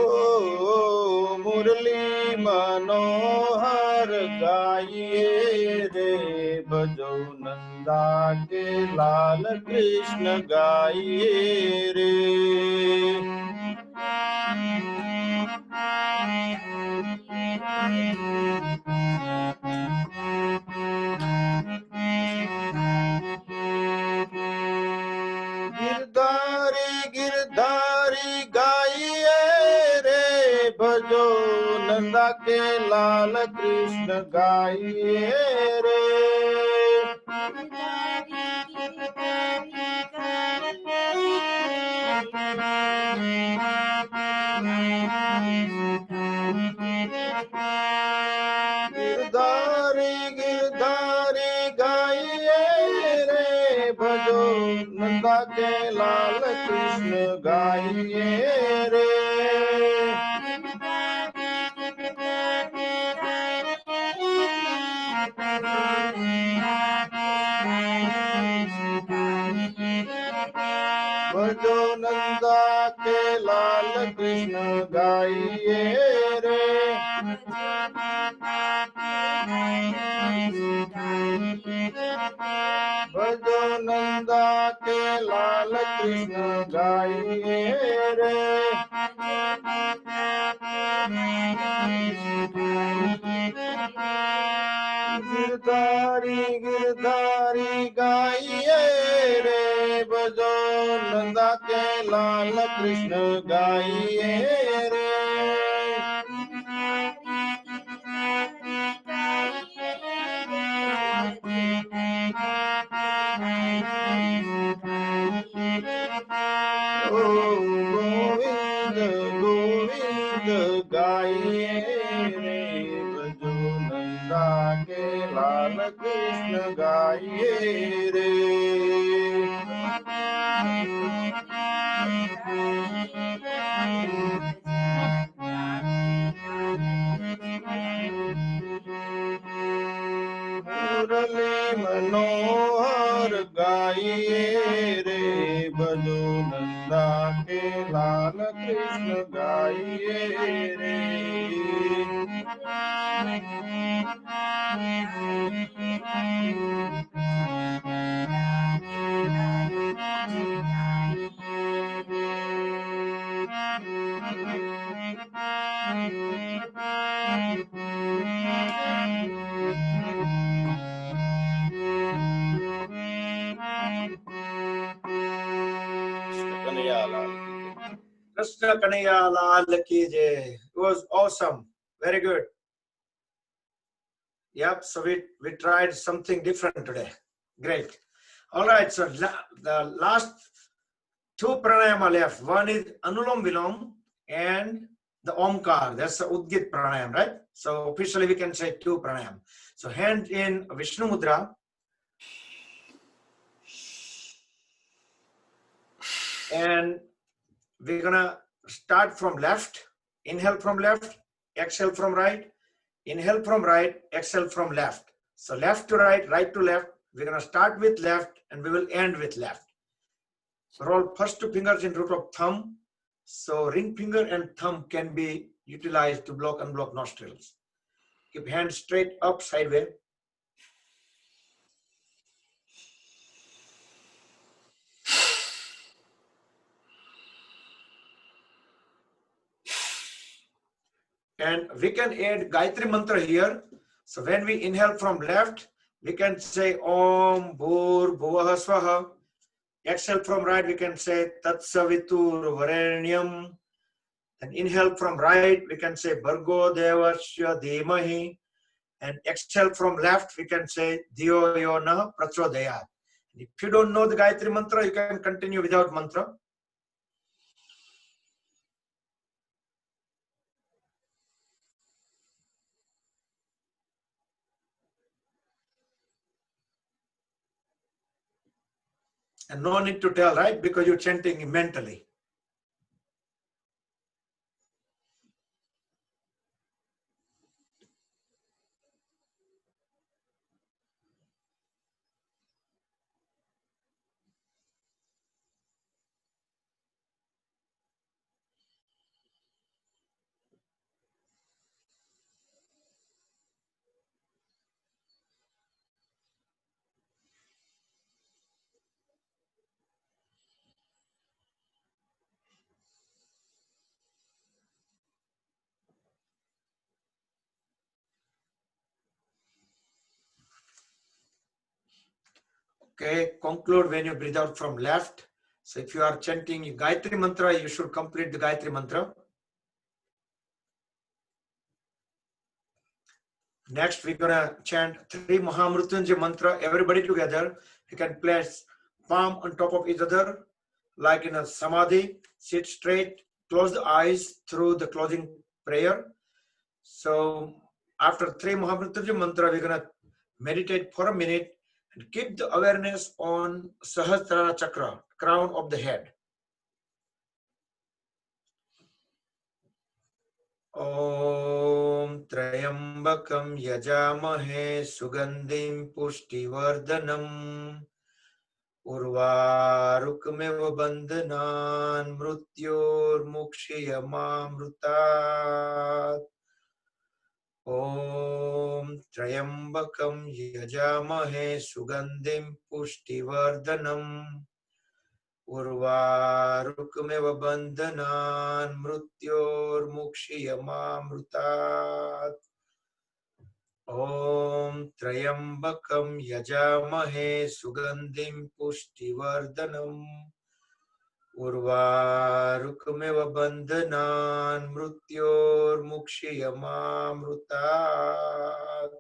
ઓ મુરલી મનોહર ગાઈએ રે ભજો નંદા કે લાલ કૃષ્ણ ગાઈએ રે. गिरधारी गिरधारी गाइए रे भजो नंदा के लाल कृष्ण गाइए रे. गिरधारी गिरधारी गाइए रे भजो नंदा के लाल कृष्ण गाइए रे. भजो नंदा के लाल कृष्ण गाइए रे. भजो नंदा के लाल कृष्ण गाइए रे. गिरधारी गिरधारी गाइए रे भजो नंदा के लाल कृष्ण गाइए रे. ओ गोविंद गोविंद गाइए रे भजो नंदा के लाल कृष्ण गाइए रे. मुरली मनोहर गाइए रे भजो नंदा के लाल कृष्ण गाइए रे. Krishna Kanaya Lal Ki Jai. It was awesome. Very good. Yep, so we tried something different today. Great. All right, so the last two pranayama left. One is Anulom Vilom and the Omkar. That's the Udgit pranayam, right? So officially we can say two pranayam. So hand in Vishnu Mudra. And we're gonna start from left. Inhale from left, exhale from right. Inhale from right, exhale from left. So left to right, right to left. We're gonna start with left and we will end with left. So roll first two fingers in root of thumb. So ring finger and thumb can be utilized to block and unblock nostrils. Keep hands straight up, sideways. And we can add Gayatri mantra here. So when we inhale from left, we can say Om Bhur Bhuvah Swaha. Exhale from right, we can say Tat Savitur Varenyam. And inhale from right, we can say Bhargo Devasya Dhimahi. And exhale from left, we can say Diyo Yona Prachodayat. If you don't know the Gayatri mantra, you can continue without mantra. And no need to tell, right? Because you're chanting mentally. Okay, conclude when you breathe out from left. So if you are chanting Gayatri mantra, you should complete the Gayatri mantra. Next, we're gonna chant 3 Mahamrutyunjay mantra. Everybody together. You can place palm on top of each other, like in a samadhi. Sit straight, close the eyes through the closing prayer. So after 3 Mahamrutyunjay mantra, we're gonna meditate for a minute and keep the awareness on Sahasrara Chakra, crown of the head. Om Trayambakam Yajamahe Sugandhim Pushtivardhanam Urvarukmeva Bandhanan Mrutyor Mukshiyamamrutat. Om Trayambakam Yajamahe Sugandhim Pushtivardhanam Urvarukmeva bandhanan mrutyor mukshiyamamrutat. Om Trayambakam Yajamahe Sugandhim Pushtivardhanam Urvarukmeva bandhanan mrutyor mukshiyamamrutat.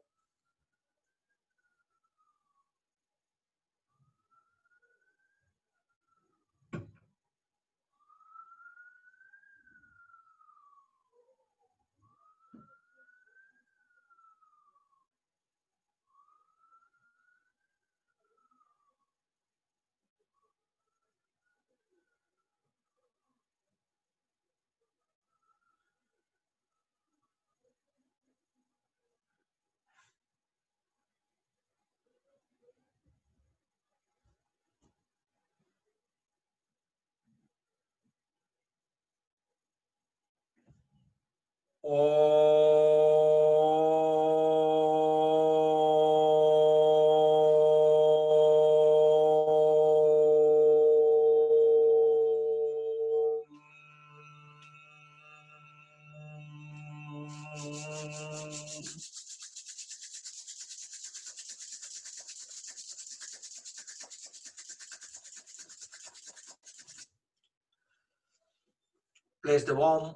Place the warm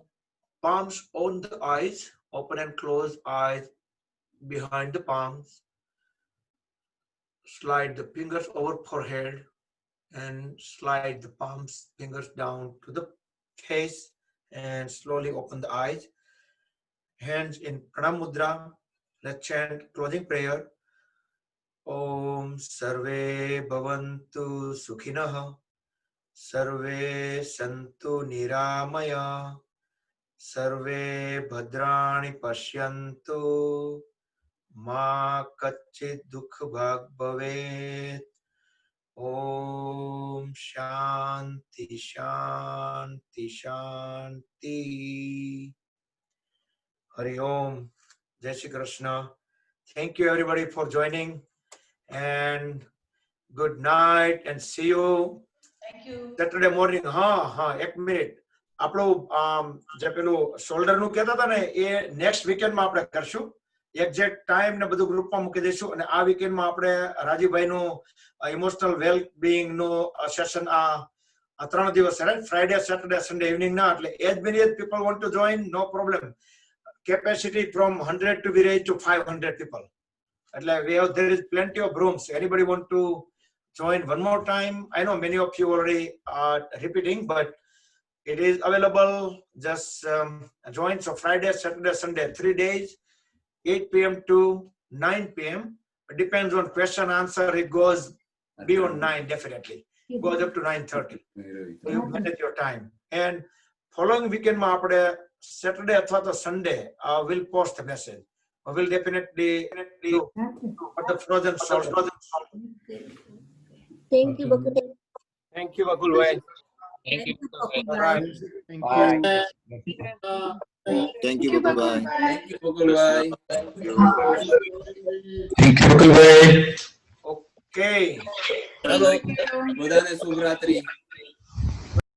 palms on the eyes, open and close eyes behind the palms. Slide the fingers over forehead and slide the palms, fingers down to the face and slowly open the eyes. Hands in Pranam Mudra. Let's chant closing prayer. Om Sarve Bhavantu Sukhinah. Sarve Santu Niramaya. Sarve Bhadrani Pashyantu. Ma Kachit Dukh Bhag Bhavet. Om Shanti Shanti Shanti. Hari Om. Jai Shri Krishna. Thank you everybody for joining and good night and see you Thank you. Saturday morning. એક minute આપણું જે પેલું shoulder નું કહેતા હતા ને એ next વીકેન્ડમાં આપણે કરશું. એક્ઝેક્ટ ટાઈમ ને બધું ગ્રુપમાં મૂકી દઈશું અને આ વીકેન્ડમાં આપણે રાજીવભાઈનું ઇમોશનલ વેલ બીઇંગ નું સેશન આ 3 દિવસ છે, right? Friday, Saturday, Sunday evening ના. એટલે as many as people want to join, no problem. Capacity from 100 to be raised to 500 people. There is plenty of rooms. Anybody want to join one more time? I know many of you already are repeating, but it is available. Just join. So Friday, Saturday, Sunday, 3 days, 8 p.m. to 9 p.m. It depends on question answer. It goes beyond 9 definitely. It goes up to 9:30. So you manage your time. And following weekend, Saturday or Sunday, we'll post a message. We'll definitely do for the frozen salt. Thank you, Bakul. Thank you, Bakul bhai. Thank you. All right. Bye. Thank you, Bakul bhai. Thank you, Bakul bhai. Thank you, Bakul bhai. Okay. Hello. બધાને શુભ રાત્રિ.